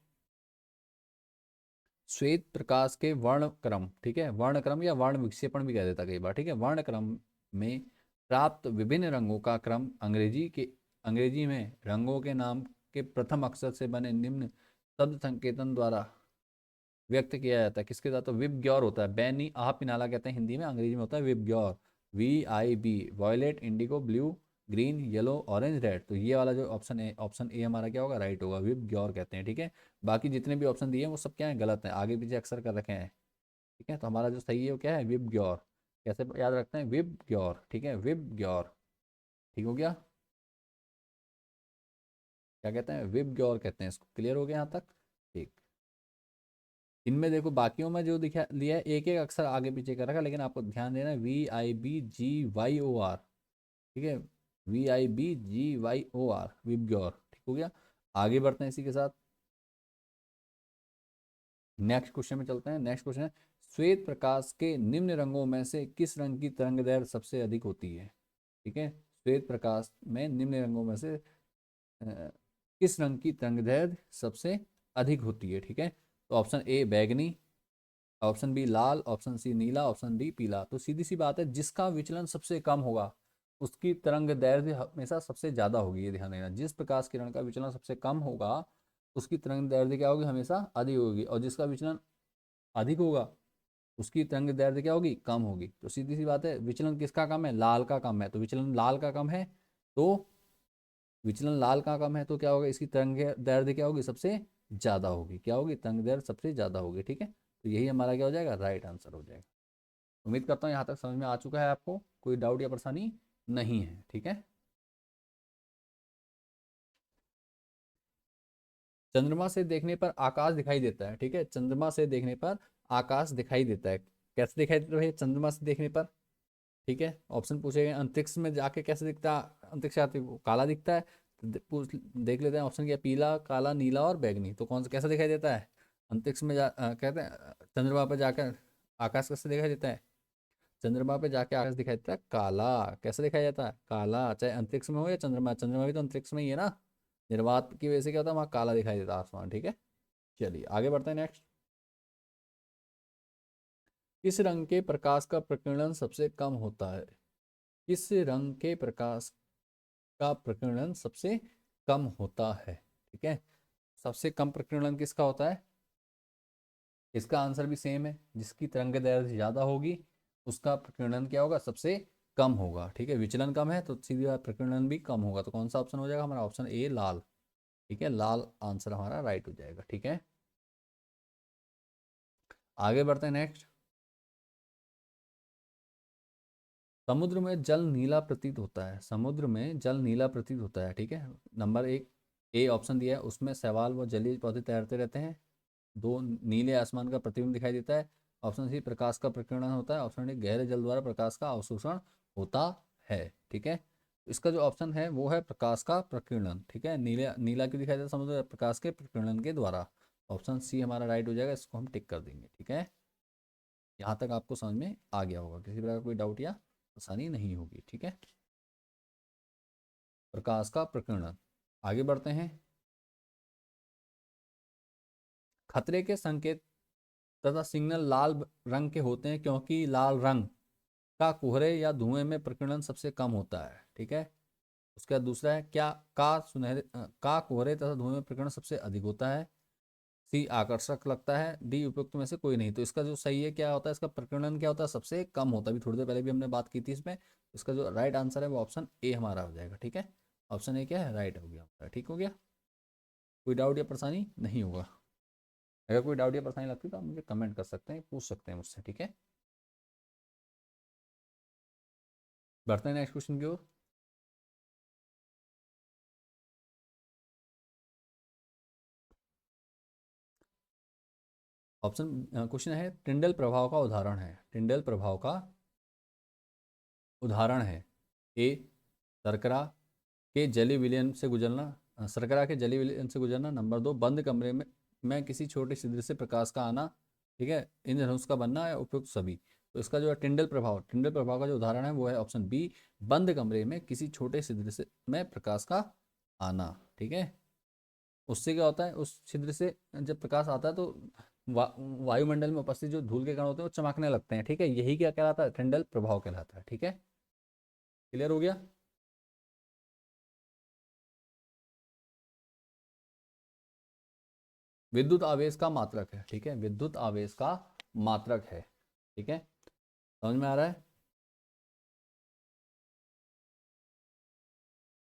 श्वेत प्रकाश के वर्ण क्रम। ठीक है, वर्ण क्रम या वर्ण विक्षेपण भी कह देता कई बार। ठीक है, वर्ण क्रम में प्राप्त विभिन्न रंगों का क्रम अंग्रेजी में रंगों के नाम के प्रथम अक्षर से बने निम्न शब्द संकेतन द्वारा व्यक्त किया जाता है। किसके साथ, तो विबग्योर होता है, बैनी आह पिनाला कहते हैं हिंदी में, अंग्रेजी में होता है VIBGYOR, VIB, violet, indigo, blue, green, yellow, orange, red. तो ये वाला जो ऑप्शन ए हमारा क्या होगा, राइट होगा, विबग्योर कहते हैं। ठीक है, बाकी जितने भी ऑप्शन दिए हैं वो सब क्या है, गलत है, आगे पीछे अक्सर कर रखे हैं। ठीक है, तो हमारा जो सही है वो क्या है, विबग्योर। कैसे याद रखते हैं, विबग्योर। ठीक है, विबग्योर। ठीक हो गया, क्या कहते हैं, विबग्योर कहते हैं इसको। क्लियर हो गया यहाँ तक। ठीक, इनमें देखो बाकियों में जो दिखा लिया है एक एक अक्षर आगे पीछे कर रखा है, लेकिन आपको ध्यान देना है VIBGYOR। ठीक है, VIBGYOR, विबग्योर। ठीक हो गया, आगे बढ़ते हैं इसी के साथ नेक्स्ट क्वेश्चन में चलते हैं। नेक्स्ट क्वेश्चन है श्वेत प्रकाश के निम्न रंगों में से किस रंग की तरंगदैर्घ्य सबसे अधिक होती है। ठीक है, श्वेत प्रकाश में निम्न रंगों में से किस रंग की तरंगदैर्घ्य सबसे अधिक होती है। ठीक है, तो ऑप्शन ए बैगनी, ऑप्शन बी लाल, ऑप्शन सी नीला, ऑप्शन डी पीला। तो सीधी सी बात है, जिसका विचलन सबसे कम होगा उसकी तरंग दैर्घ्य हमेशा सबसे ज्यादा होगी। ये ध्यान देना, जिस प्रकाश किरण का विचलन सबसे कम होगा उसकी तरंग दैर्घ्य क्या होगी, हमेशा अधिक होगी, और जिसका विचलन अधिक होगा उसकी तरंग दैर्घ्य क्या होगी, कम होगी। तो सीधी सी बात है, विचलन किसका कम है, लाल का कम है, तो विचलन लाल का कम है, तो विचलन लाल का कम है तो क्या होगा, इसकी तरंग दैर्घ्य क्या होगी, सबसे ज्यादा होगी। क्या होगी, तरंग दैर्घ्य सबसे ज्यादा होगी। ठीक है, तो यही हमारा क्या हो जाएगा, राइट आंसर हो जाएगा। उम्मीद करता हूँ यहाँ तक समझ में आ चुका है, आपको कोई डाउट या परेशानी नहीं है। ठीक है, चंद्रमा से देखने पर आकाश दिखाई देता है। ठीक है, चंद्रमा से देखने पर आकाश दिखाई देता है। कैसे दिखाई देता है चंद्रमा से देखने पर। ठीक है, ऑप्शन पूछे गए, अंतरिक्ष में जाके कैसे दिखता है, अंतरिक्ष आते वो काला दिखता है। तो पूछ देख लेते हैं ऑप्शन क्या, पीला, काला, नीला और बैगनी। तो कौन सा कैसा दिखाई देता है, अंतरिक्ष में कहते हैं चंद्रमा पर जाकर आकाश कैसे दिखाई देता है, चंद्रमा पे जाके आकाश दिखाई देता है काला। कैसे दिखाई देता है, काला, चाहे अंतरिक्ष में हो या चंद्रमा। चंद्रमा भी तो अंतरिक्ष में ही है ना, निर्वात की वजह से क्या होता है, वहाँ काला दिखाई देता है आसमान। ठीक है, चलिए आगे बढ़ते हैं नेक्स्ट। किस रंग के प्रकाश का प्रकीर्णन सबसे कम होता है, किस रंग के प्रकाश का प्रकीर्णन सबसे कम होता है। ठीक है, सबसे कम प्रकीर्णन किसका होता है, इसका आंसर भी सेम है, जिसकी तरंग दैर्घ्य ज्यादा होगी उसका प्रकीर्णन क्या होगा, सबसे कम होगा। ठीक है, विचलन कम है तो सीधी बात प्रकीर्णन भी कम होगा। तो कौन सा ऑप्शन हो जाएगा हमारा, ऑप्शन ए लाल। ठीक है, लाल आंसर हमारा राइट हो जाएगा। ठीक है, आगे बढ़ते हैं नेक्स्ट। समुद्र में जल नीला प्रतीत होता है, समुद्र में जल नीला प्रतीत होता है। ठीक है, नंबर एक ए ऑप्शन दिया है, उसमें शैवाल व जलीय पौधे तैरते रहते हैं। दो, नीले आसमान का प्रतिबिंब दिखाई देता है। ऑप्शन सी, प्रकाश का प्रकीर्णन होता है। ऑप्शन डी, गहरे जल द्वारा प्रकाश का अवशोषण होता है। ठीक है, इसका जो ऑप्शन है वो है प्रकाश का प्रकीर्णन। ठीक है, नीला नीला क्यों दिखाई देता है, समुद्र प्रकाश के प्रकीर्णन के द्वारा। ऑप्शन सी हमारा राइट हो जाएगा, इसको हम टिक कर देंगे। ठीक है, यहाँ तक आपको समझ में आ गया होगा, किसी प्रकार का कोई डाउट या आसानी नहीं होगी। ठीक है, प्रकाश का प्रकीर्णन। आगे बढ़ते हैं, खतरे के संकेत तथा सिग्नल लाल रंग के होते हैं क्योंकि लाल रंग का कोहरे या धुएं में प्रकीर्णन सबसे कम होता है। ठीक है, उसका दूसरा है क्या, का कोहरे तथा धुएं में प्रकीर्णन सबसे अधिक होता है। सी आकर्षक लगता है, डी उपयुक्त में से कोई नहीं। तो इसका जो सही है क्या होता है, इसका प्रकीर्णन क्या होता है, सबसे कम होता है। अभी थोड़ी देर पहले भी हमने बात की थी इसमें। इसका जो राइट आंसर है वो ऑप्शन ए हमारा हो जाएगा। ठीक है, ऑप्शन ए क्या है, राइट हो गया हमारा। ठीक हो गया, कोई डाउट या परेशानी नहीं होगा। अगर कोई डाउट या परेशानी लगती है तो आप मुझे कमेंट कर सकते हैं, पूछ सकते हैं मुझसे। ठीक है, बढ़ते हैं नेक्स्ट क्वेश्चन की ओर। ऑप्शन क्वेश्चन है, टिंडल प्रभाव का उदाहरण है। टिंडल प्रभाव का उदाहरण है। ए शर्करा के जली विलयन से गुजरना, शर्करा के जली विलयन से गुजरना। नंबर दो, बंद कमरे में किसी छोटे छिद्र से प्रकाश का आना। ठीक है, इंद्रधनुष का बनना या उपयुक्त सभी। तो इसका जो है टिंडल प्रभाव का जो उदाहरण है वो है ऑप्शन बी, बंद कमरे में किसी छोटे छिद्र से में प्रकाश का आना। ठीक है, उससे क्या होता है, उस छिद्र से जब प्रकाश आता है तो वायुमंडल में उपस्थित जो धूल के कण होते हैं वो चमकने लगते हैं। ठीक है, यही क्या कहलाता है, टिंडल प्रभाव कहलाता है। ठीक है, क्लियर हो गया। विद्युत आवेश का मात्रक है। ठीक है, विद्युत आवेश का मात्रक है। ठीक है, समझ में आ रहा है,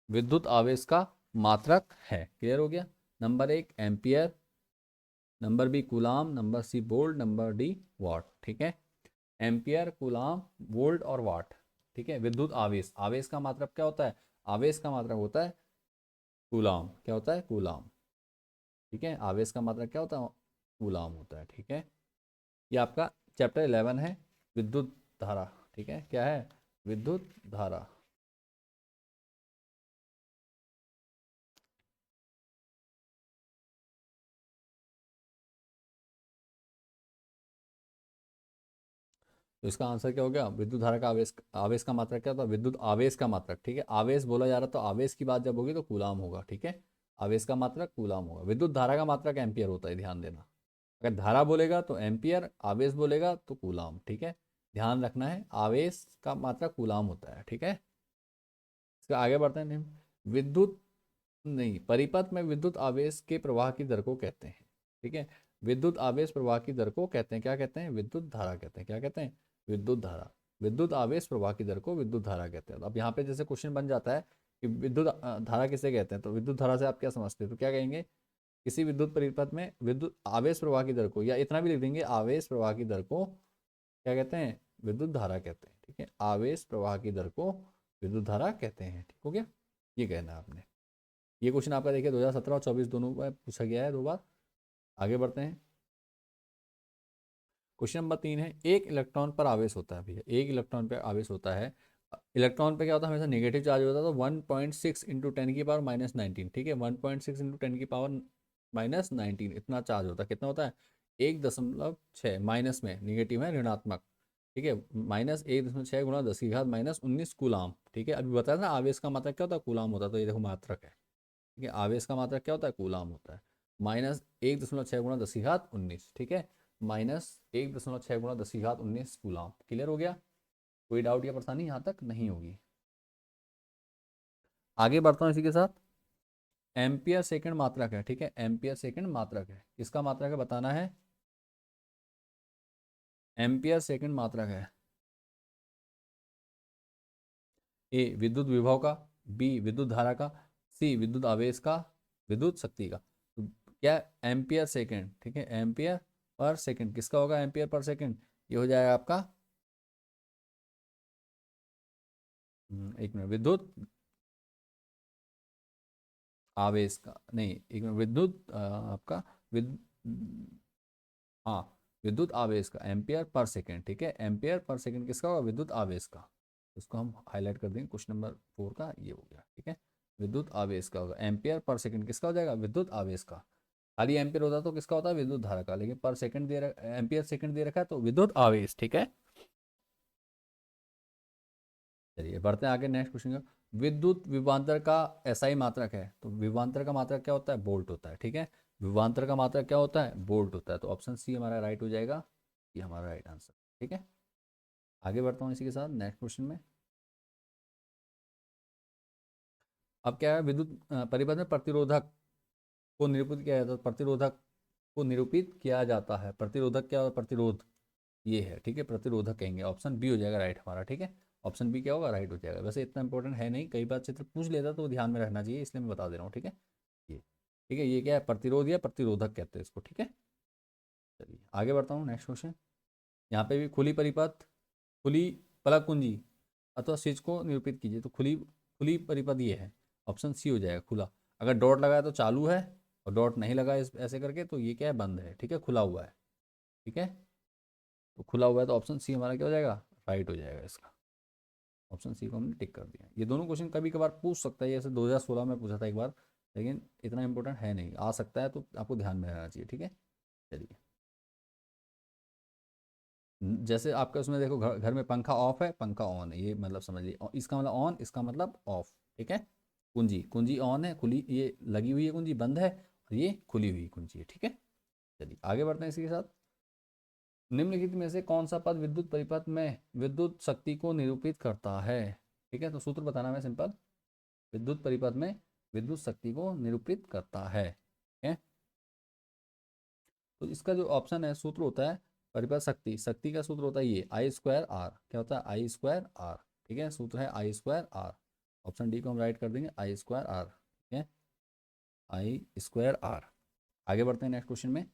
विद्युत आवेश का मात्रक है। क्लियर हो गया। नंबर एक ampere, number B coulomb, number C volt, number D watt. ठीक है, एम्पियर, कूलाम, वोल्ट और वाट। ठीक है, विद्युत आवेश, आवेश का मात्रक क्या होता है, आवेश का मात्रक होता है कूलाम। क्या होता है, कूलाम। ठीक है, आवेश का मात्रक क्या होता है, कूलाम होता है। ठीक है, ये आपका चैप्टर 11 है, विद्युत धारा। ठीक है, क्या है, विद्युत धारा। तो इसका आंसर क्या हो गया, विद्युत धारा का आवेश, आवेश का मात्रक क्या होता है, विद्युत आवेश का मात्रक। ठीक है, आवेश बोला जा रहा तो आवेश की बात जब होगी तो कूलाम होगा। ठीक है, आवेश का मात्रक कूलाम होगा। विद्युत धारा का मात्रक एम्पियर होता है, ध्यान देना। अगर धारा बोलेगा तो एम्पियर, आवेश बोलेगा तो कूलाम। ठीक है, ध्यान रखना है, आवेश का मात्रक कूलाम होता है। ठीक है, इसके आगे बढ़ते हैं। नहीं, विद्युत नहीं, परिपथ में विद्युत आवेश के प्रवाह की दर को कहते हैं। ठीक है, विद्युत आवेश प्रवाह की दर को कहते हैं, क्या कहते हैं, विद्युत धारा कहते हैं। क्या कहते हैं, विद्युत धारा। विद्युत आवेश प्रवाह की दर को विद्युत धारा कहते हैं। अब यहाँ पे जैसे क्वेश्चन बन जाता है कि विद्युत धारा किसे कहते हैं, तो विद्युत धारा से आप क्या समझते हैं, तो क्या कहेंगे, किसी विद्युत परिपथ में विद्युत आवेश प्रवाह की दर को, या इतना भी लिख देंगे, आवेश प्रवाह की दर को क्या कहते हैं, विद्युत धारा कहते हैं। ठीक है, आवेश प्रवाह की दर को विद्युत धारा कहते हैं। ठीक हो गया, ये कहना है आपने। ये क्वेश्चन आपका देखिए 2017 और 24 दोनों में पूछा गया है 2 बार। आगे बढ़ते हैं। क्वेश्चन नंबर 3 है, एक इलेक्ट्रॉन पर आवेश होता है। भैया एक इलेक्ट्रॉन पर आवेश होता है, इलेक्ट्रॉन पे क्या होता है, हमेशा नेगेटिव चार्ज होता है। तो 1.6 इंटू 10⁻⁻19। ठीक है, 1.6 इंटू 10⁻⁻19 इतना चार्ज होता है। कितना होता है, 1.6, माइनस में निगेटिव है, ऋणात्मक। ठीक है, -1.6 गुणा 10⁻−19 कूलाम। ठीक है, अभी बताया था आवेश का मात्रक क्या होता है, कूलाम होता है। तो ये देखो मात्रक है। ठीक है, आवेश का मात्रक क्या होता है, कूलाम होता है। -1.6 गुणा 10⁻19। ठीक है, -1.6 गुणा 10⁻19 कूलाम। क्लियर हो गया, कोई डाउट या परेशानी यहाँ तक नहीं होगी। आगे बढ़ता हूँ इसी के साथ। एम्पियर सेकंड मात्रक है। ठीक है, एम्पियर सेकंड मात्रक है, इसका मात्रक है बताना है, एम्पियर सेकंड मात्रक है। ए विद्युत विभव का, बी विद्युत धारा का, सी विद्युत आवेश का, विद्युत शक्ति का। तो क्या, एम्पियर सेकंड। ठीक है, एम्पियर पर सेकंड किसका होगा, एम्पियर पर सेकंड, ये हो जाएगा आपका, एक मिनट, विद्युत आवेश का नहीं, एक मिनट, विद्युत आपका विद हाँ, विद्युत आवेश का, एम्पियर पर सेकंड। ठीक है, एम्पियर पर सेकंड किसका होगा, विद्युत आवेश का। उसको हम हाईलाइट कर देंगे, क्वेश्चन नंबर 4 का ये हो गया। ठीक है, विद्युत आवेश का होगा, एम्पियर पर सेकंड किसका हो जाएगा, विद्युत आवेश का। खाली एम्पियर होता तो किसका होता है, विद्युत धारा का, लेकिन पर सेकंड दे रखा, एम्पियर सेकंड दे रखा है तो विद्युत आवेश। ठीक है, चलिए बढ़ते हैं आगे नेक्स्ट क्वेश्चन का। विद्युत विभवांतर का एसआई मात्रक है। तो विभवांतर का मात्रक क्या होता है, वोल्ट होता है। ठीक है, विभवांतर का मात्रक क्या होता है, वोल्ट होता है। तो ऑप्शन सी हमारा राइट हो जाएगा, ये हमारा राइट आंसर। ठीक है, आगे बढ़ता हूँ इसी के साथ नेक्स्ट क्वेश्चन में। अब क्या है, विद्युत परिपथ में प्रतिरोधक को निरूपित किया जाता है। प्रतिरोधक को निरूपित किया जाता है। प्रतिरोधक क्या होता है? प्रतिरोध ये है, ठीक है, प्रतिरोधक कहेंगे। ऑप्शन बी हो जाएगा राइट हमारा, ठीक है। ऑप्शन बी क्या होगा? राइट हो जाएगा। वैसे इतना इंपॉर्टेंट है नहीं, कई बार चित्र पूछ लेता तो ध्यान में रखना चाहिए, इसलिए मैं बता दे रहा हूँ, ठीक है। ये ठीक है, ये क्या है? प्रतिरोध या प्रतिरोधक कहते हैं इसको, ठीक है। चलिए आगे बढ़ता हूँ, नेक्स्ट क्वेश्चन। यहाँ पे भी खुली परिपथ, खुली पलक कुंजी अथवा स्विच को निरूपित कीजिए। तो खुली खुली परिपथ ये है, ऑप्शन सी हो जाएगा, खुला। अगर डॉट लगा है तो चालू है, और डॉट नहीं लगा है ऐसे करके तो ये क्या है? बंद है, ठीक है, खुला हुआ है, ठीक है। तो खुला हुआ है तो ऑप्शन सी हमारा क्या हो जाएगा? राइट हो जाएगा इसका। ऑप्शन सी को हमने टिक कर दिया। ये दोनों क्वेश्चन कभी कभार पूछ सकता है, जैसे 2016 में पूछा था एक बार, लेकिन इतना इंपॉर्टेंट है नहीं, आ सकता है तो आपको ध्यान में रहना चाहिए, ठीक है। चलिए, जैसे आपका उसमें देखो, घर घर में पंखा ऑफ है, पंखा ऑन है, ये मतलब समझिए, इसका मतलब ऑन, इसका मतलब ऑफ, ठीक है। कुंजी कुंजी ऑन है, खुली ये लगी हुई है कुंजी, बंद है, और ये खुली हुई कुंजी है, ठीक है। चलिए आगे बढ़ते हैं इसी के साथ। निम्नलिखित में से कौन सा पद विद्युत परिपथ में विद्युत शक्ति को निरूपित करता है? ठीक है, तो सूत्र बताना है सिंपल। विद्युत परिपथ में विद्युत शक्ति को निरूपित करता है, ठीक है। तो इसका जो ऑप्शन है, सूत्र होता है परिपथ शक्ति, शक्ति का सूत्र होता है ये आई स्क्वायर आर। क्या होता है? आई स्क्वायर आर, ठीक है, सूत्र है आई स्क्वायर आर। ऑप्शन डी को हम राइट कर देंगे, आई स्क्वायर आर, ठीक है, आई स्क्वायर आर। आगे बढ़ते हैं नेक्स्ट क्वेश्चन में।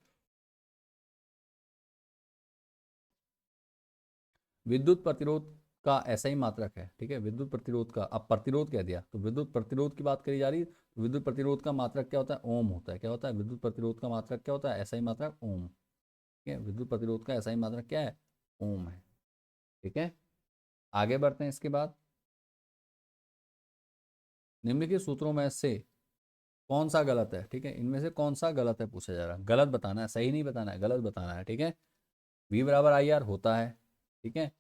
विद्युत प्रतिरोध का ऐसा ही मात्रक है, ठीक है, विद्युत प्रतिरोध का, अब प्रतिरोध कह दिया तो विद्युत प्रतिरोध की बात करी जा रही है, तो विद्युत प्रतिरोध का मात्रक क्या होता है? ओम होता है। क्या होता है? विद्युत प्रतिरोध का मात्रक क्या होता है? ऐसा ही मात्रक ओम, ठीक है, विद्युत प्रतिरोध का ऐसा ही मात्रक क्या है? ओम है, ठीक है। आगे बढ़ते हैं इसके बाद। निम्नलिखित सूत्रों में से कौन सा गलत है? ठीक है, इनमें से कौन सा गलत है पूछा जा रहा है, गलत बताना है, सही नहीं बताना है, गलत बताना है, ठीक है। वी बराबर आई आर होता है, ठीक है।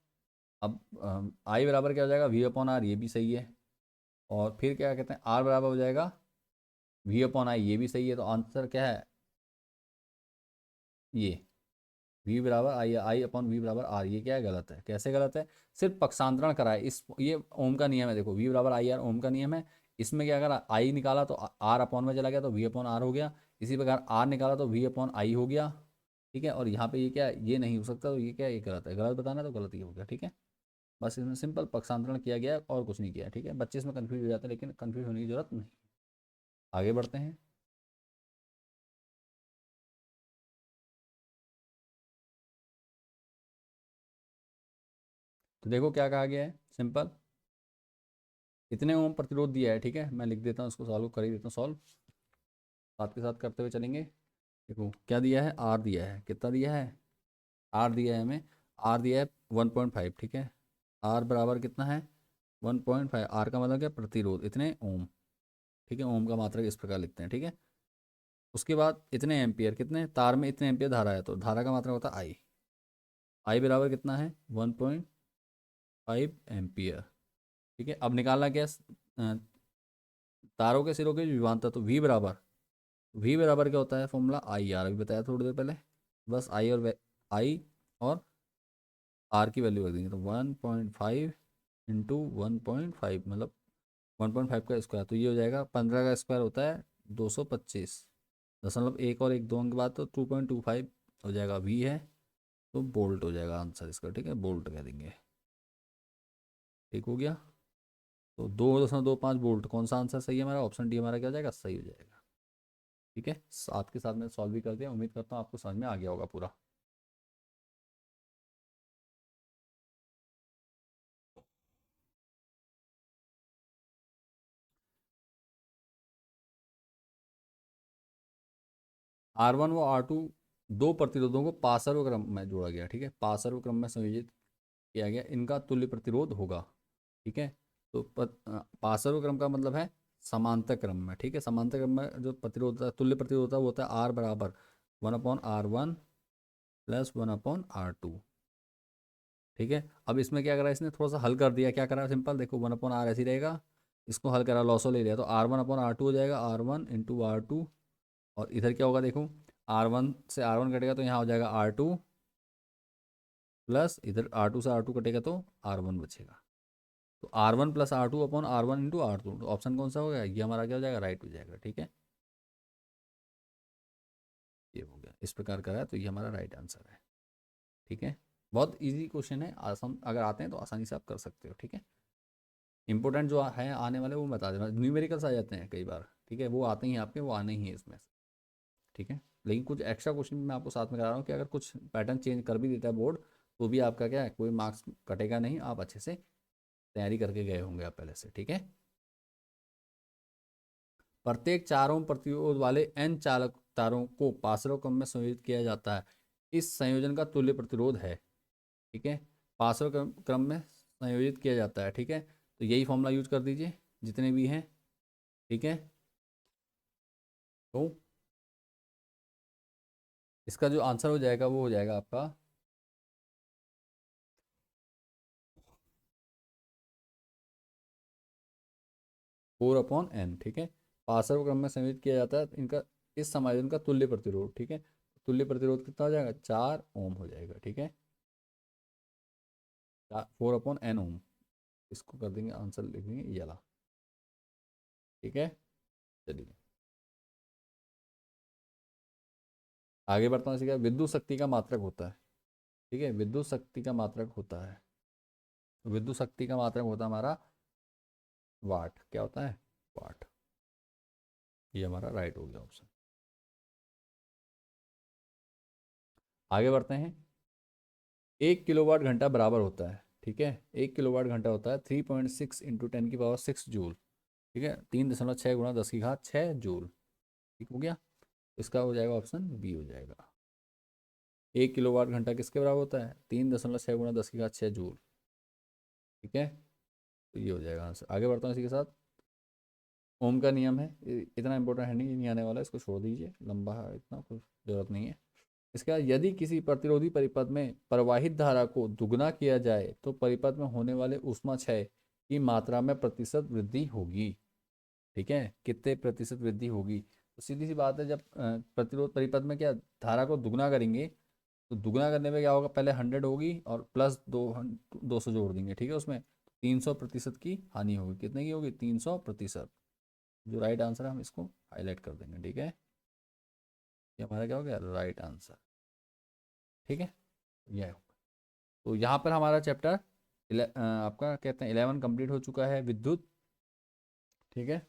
अब आई बराबर क्या हो जाएगा? वी अपॉन आर, ये भी सही है। और फिर क्या कहते हैं? आर बराबर हो जाएगा वी अपॉन आई, ये भी सही है। तो आंसर क्या है? ये वी बराबर आई, आई अपॉन वी बराबर आर, ये क्या है? गलत है। कैसे गलत है? सिर्फ पक्षांतरण कराए इस, ये ओम का नियम है, देखो वी बराबर आई आर ओम का नियम है। इसमें क्या करा? आई निकाला तो आर अपॉन में चला गया तो वी अपॉन आर हो गया। इसी प्रकार आर निकाला तो वी अपॉन आई हो गया, ठीक है। और यहाँ पे ये क्या है? ये नहीं हो सकता, तो ये क्या है? ये गलत है। गलत बताना है तो गलत ही हो गया, ठीक है। बस इसमें सिंपल पक्षांतरण किया गया है और कुछ नहीं किया है, ठीक है। बच्चे इसमें कन्फ्यूज हो जाते हैं, लेकिन कन्फ्यूज होने की जरूरत नहीं। आगे बढ़ते हैं। तो देखो क्या कहा गया है, सिंपल, इतने ओम प्रतिरोध दिया है, ठीक है। मैं लिख देता हूँ, इसको सॉल्व कर ही देता हूँ, सॉल्व साथ के साथ करते हुए चलेंगे। देखो क्या दिया है? आर दिया है, कितना दिया है? आर दिया है हमें, आर दिया है 1.5, ठीक है। आर बराबर कितना है? 1.5। आर का मतलब क्या? प्रतिरोध, इतने ओम, ठीक है। ओम का मात्रक इस प्रकार लिखते हैं, ठीक है। उसके बाद इतने एम्पियर, कितने तार में इतने एम्पियर धारा है, तो धारा का मात्रक होता है आई। आई बराबर कितना है? 1.5 एम्पियर, ठीक है। अब निकालना क्या है? तारों के सिरों के विभवांतर, तो वी बराबर क्या होता है? फॉर्मूला आई आर, अभी बताया थोड़ी देर पहले। बस आई और आर की वैल्यू रख देंगे, तो 1.5 इंटू 1.5 मतलब 1.5 का स्क्वायर, तो ये हो जाएगा 15 का स्क्वायर होता है 225, 0.1 और 1 2 अंक के बाद तो 2.25 हो जाएगा। वी है तो बोल्ट हो जाएगा आंसर इसका, ठीक है, बोल्ट कह देंगे, ठीक हो गया। तो 2.25 बोल्ट, कौन सा आंसर सही है हमारा? ऑप्शन डी हमारा क्या हो जाएगा? सही हो जाएगा, ठीक है। साथ के साथ में सॉल्व भी कर दिया, उम्मीद करता हूँ आपको समझ में आ गया होगा पूरा। R1 व R2 दो प्रतिरोधों को पार्श्व क्रम में जोड़ा गया, ठीक है, पार्श्व क्रम में संयोजित किया गया, इनका तुल्य प्रतिरोध होगा, ठीक है। तो पार्श्व क्रम का मतलब है समांतर क्रम में, ठीक है। समांतर क्रम में जो प्रतिरोध होता है, तुल्य प्रतिरोध होता है, वो होता है आर बराबर 1/R1 प्लस 1/R2, ठीक है। अब इसमें क्या करा इसने? थोड़ा सा हल कर दिया। क्या करा? सिंपल, देखो 1/R ऐसे ही रहेगा, इसको हल करा, लॉसो ले लिया, तो R1/R2 हो जाएगा, R1 इंटू R2। और इधर क्या होगा? देखो R1 से R1 कटेगा तो यहाँ हो जाएगा R2, प्लस इधर R2 से R2 कटेगा तो R1 बचेगा। तो R1 plus R2 upon R1 into R2, तो ऑप्शन कौन सा हो गया? ये हमारा क्या हो जाएगा? राइट हो जाएगा, ठीक है। ये हो गया। इस प्रकार करा है, तो ये हमारा राइट आंसर है। ठीक है, बहुत इजी क्वेश्चन है, आसान अगर आते हैं तो आसानी से आप कर सकते हो। ठीक है, इंपॉर्टेंट जो है आने वाले वो बता देना, न्यूमेरिकल्स आ जाते हैं कई बार। ठीक है, वो आते ही हैं आपके, वो आने ही है इसमें से। ठीक है, लेकिन कुछ एक्स्ट्रा क्वेश्चन मैं आपको साथ में करा रहा हूँ कि अगर कुछ पैटर्न चेंज कर भी देता है बोर्ड, तो भी आपका क्या है, कोई मार्क्स कटेगा नहीं, आप अच्छे से तैयारी करके गए होंगे आप पहले से। ठीक है, प्रत्येक 4 ओम प्रतिरोध वाले n चालक तारों को पासरव क्रम में संयोजित किया जाता है, इस संयोजन का तुल्य प्रतिरोध है। ठीक है, पासरव क्रम में संयोजित किया जाता है। ठीक है, तो यही फॉर्मूला यूज कर दीजिए जितने भी हैं। ठीक है, तो इसका जो आंसर हो जाएगा वो हो जाएगा आपका 4/n। ठीक है, पासरव क्रम में संयोजित किया जाता है इनका, इस समायोजन का तुल्य प्रतिरोध। ठीक है, तुल्य प्रतिरोध कितना हो जाएगा, 4 ओम हो जाएगा। ठीक है, 4/n ओम, इसको कर देंगे आंसर, लिख देंगे ये वाला। ठीक है, चलिए आगे बढ़ता हूँ। क्या विद्युत शक्ति का मात्रक होता है। ठीक है, विद्युत शक्ति का मात्रक होता है, विद्युत शक्ति का मात्रक होता है हमारा वाट। क्या होता है, वाट। ये हमारा राइट हो गया ऑप्शन। आगे बढ़ते हैं। 1 किलोवाट घंटा बराबर होता है। ठीक है, 1 किलोवाट घंटा होता है 3.6 इंटू 10⁻6 जूल। ठीक है, 3.6 गुणा 10⁻6 जूल। ठीक हो गया, इसका हो जाएगा ऑप्शन बी हो जाएगा। 1 किलोवाट घंटा किसके बराबर होता है, 3.6 गुणा 10⁻6 जूल। ठीक है, तो ये हो जाएगा आंसर। आगे बढ़ता हूँ इसी के साथ। ओम का नियम है, इतना इंपॉर्टेंट है नहीं आने वाला, इसको छोड़ दीजिए, लंबा है इतना, कुछ जरूरत नहीं है इसका। यदि किसी प्रतिरोधी परिपथ में प्रवाहित धारा को दुगना किया जाए तो परिपथ में होने वाले ऊष्मा क्षय की मात्रा में प्रतिशत वृद्धि होगी। ठीक है, कितने प्रतिशत वृद्धि होगी, तो सीधी सी बात है, जब प्रतिरोध परिपथ में क्या धारा को दुगना करेंगे, तो दुगना करने में क्या होगा, पहले 100 होगी और प्लस 200 जोड़ देंगे। ठीक है, उसमें 300% की हानि होगी। कितने की होगी, 300%। जो राइट आंसर है हम इसको हाईलाइट कर देंगे। ठीक है, ये हमारा क्या हो गया, राइट आंसर। ठीक है, यह तो यहाँ पर हमारा चैप्टर आपका कहते हैं 11 कंप्लीट हो चुका है, विद्युत। ठीक है,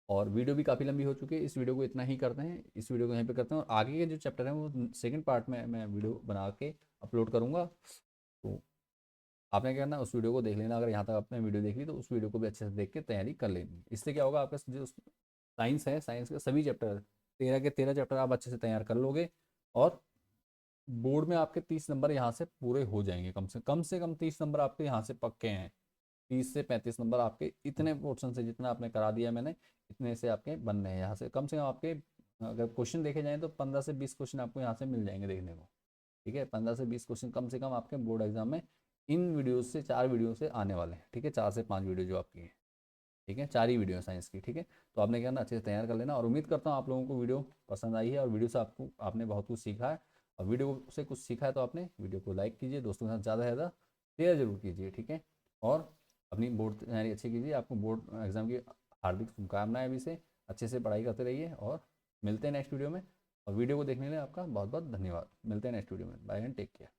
और वीडियो भी काफ़ी लंबी हो चुकी है, इस वीडियो को इतना ही करते हैं, इस वीडियो को यहीं पे करते हैं, और आगे के जो चैप्टर हैं वो सेकंड पार्ट में मैं वीडियो बना के अपलोड करूँगा। तो आपने क्या करना, उस वीडियो को देख लेना, अगर यहाँ तक आपने वीडियो देख ली तो उस वीडियो को भी अच्छे से देख के तैयारी कर लेनी। इससे क्या होगा, आपका जो साइंस है, साइंस के सभी चैप्टर 13 के 13 चैप्टर आप अच्छे से तैयार कर लोगे, और बोर्ड में आपके 30 नंबर यहाँ से पूरे हो जाएंगे। कम से कम 30 नंबर आपके यहाँ से पक्के हैं। 30 से 35 नंबर आपके इतने पोर्शन से, जितना आपने करा दिया मैंने, इतने से आपके बनने हैं यहाँ से। कम से कम आपके अगर क्वेश्चन देखे जाएँ तो 15 से 20 क्वेश्चन आपको यहाँ से मिल जाएंगे देखने को। ठीक है, 15 से 20 क्वेश्चन कम से कम आपके बोर्ड एग्जाम में इन वीडियो से, 4 वीडियो से आने वाले हैं। ठीक है, 4 से 5 वीडियो जो आपकी है। ठीक है, 4 ही वीडियो है साइंस की। ठीक है, तो आपने क्या करना, अच्छे से तैयार कर लेना, और उम्मीद करता हूँ आप लोगों को वीडियो पसंद आई है, और वीडियो से आपने बहुत कुछ सीखा है। और वीडियो से कुछ सीखा है तो आपने वीडियो को लाइक कीजिए, दोस्तों के साथ ज़्यादा से ज़्यादा शेयर जरूर कीजिए। ठीक है, और अपनी बोर्ड तैयारी अच्छी कीजिए, आपको बोर्ड एग्जाम की हार्दिक शुभकामनाएं अभी से। अच्छे से पढ़ाई करते रहिए, और मिलते हैं नेक्स्ट वीडियो में। और वीडियो को देखने के लिए आपका बहुत बहुत धन्यवाद। मिलते हैं नेक्स्ट वीडियो में, बाय एंड टेक केयर।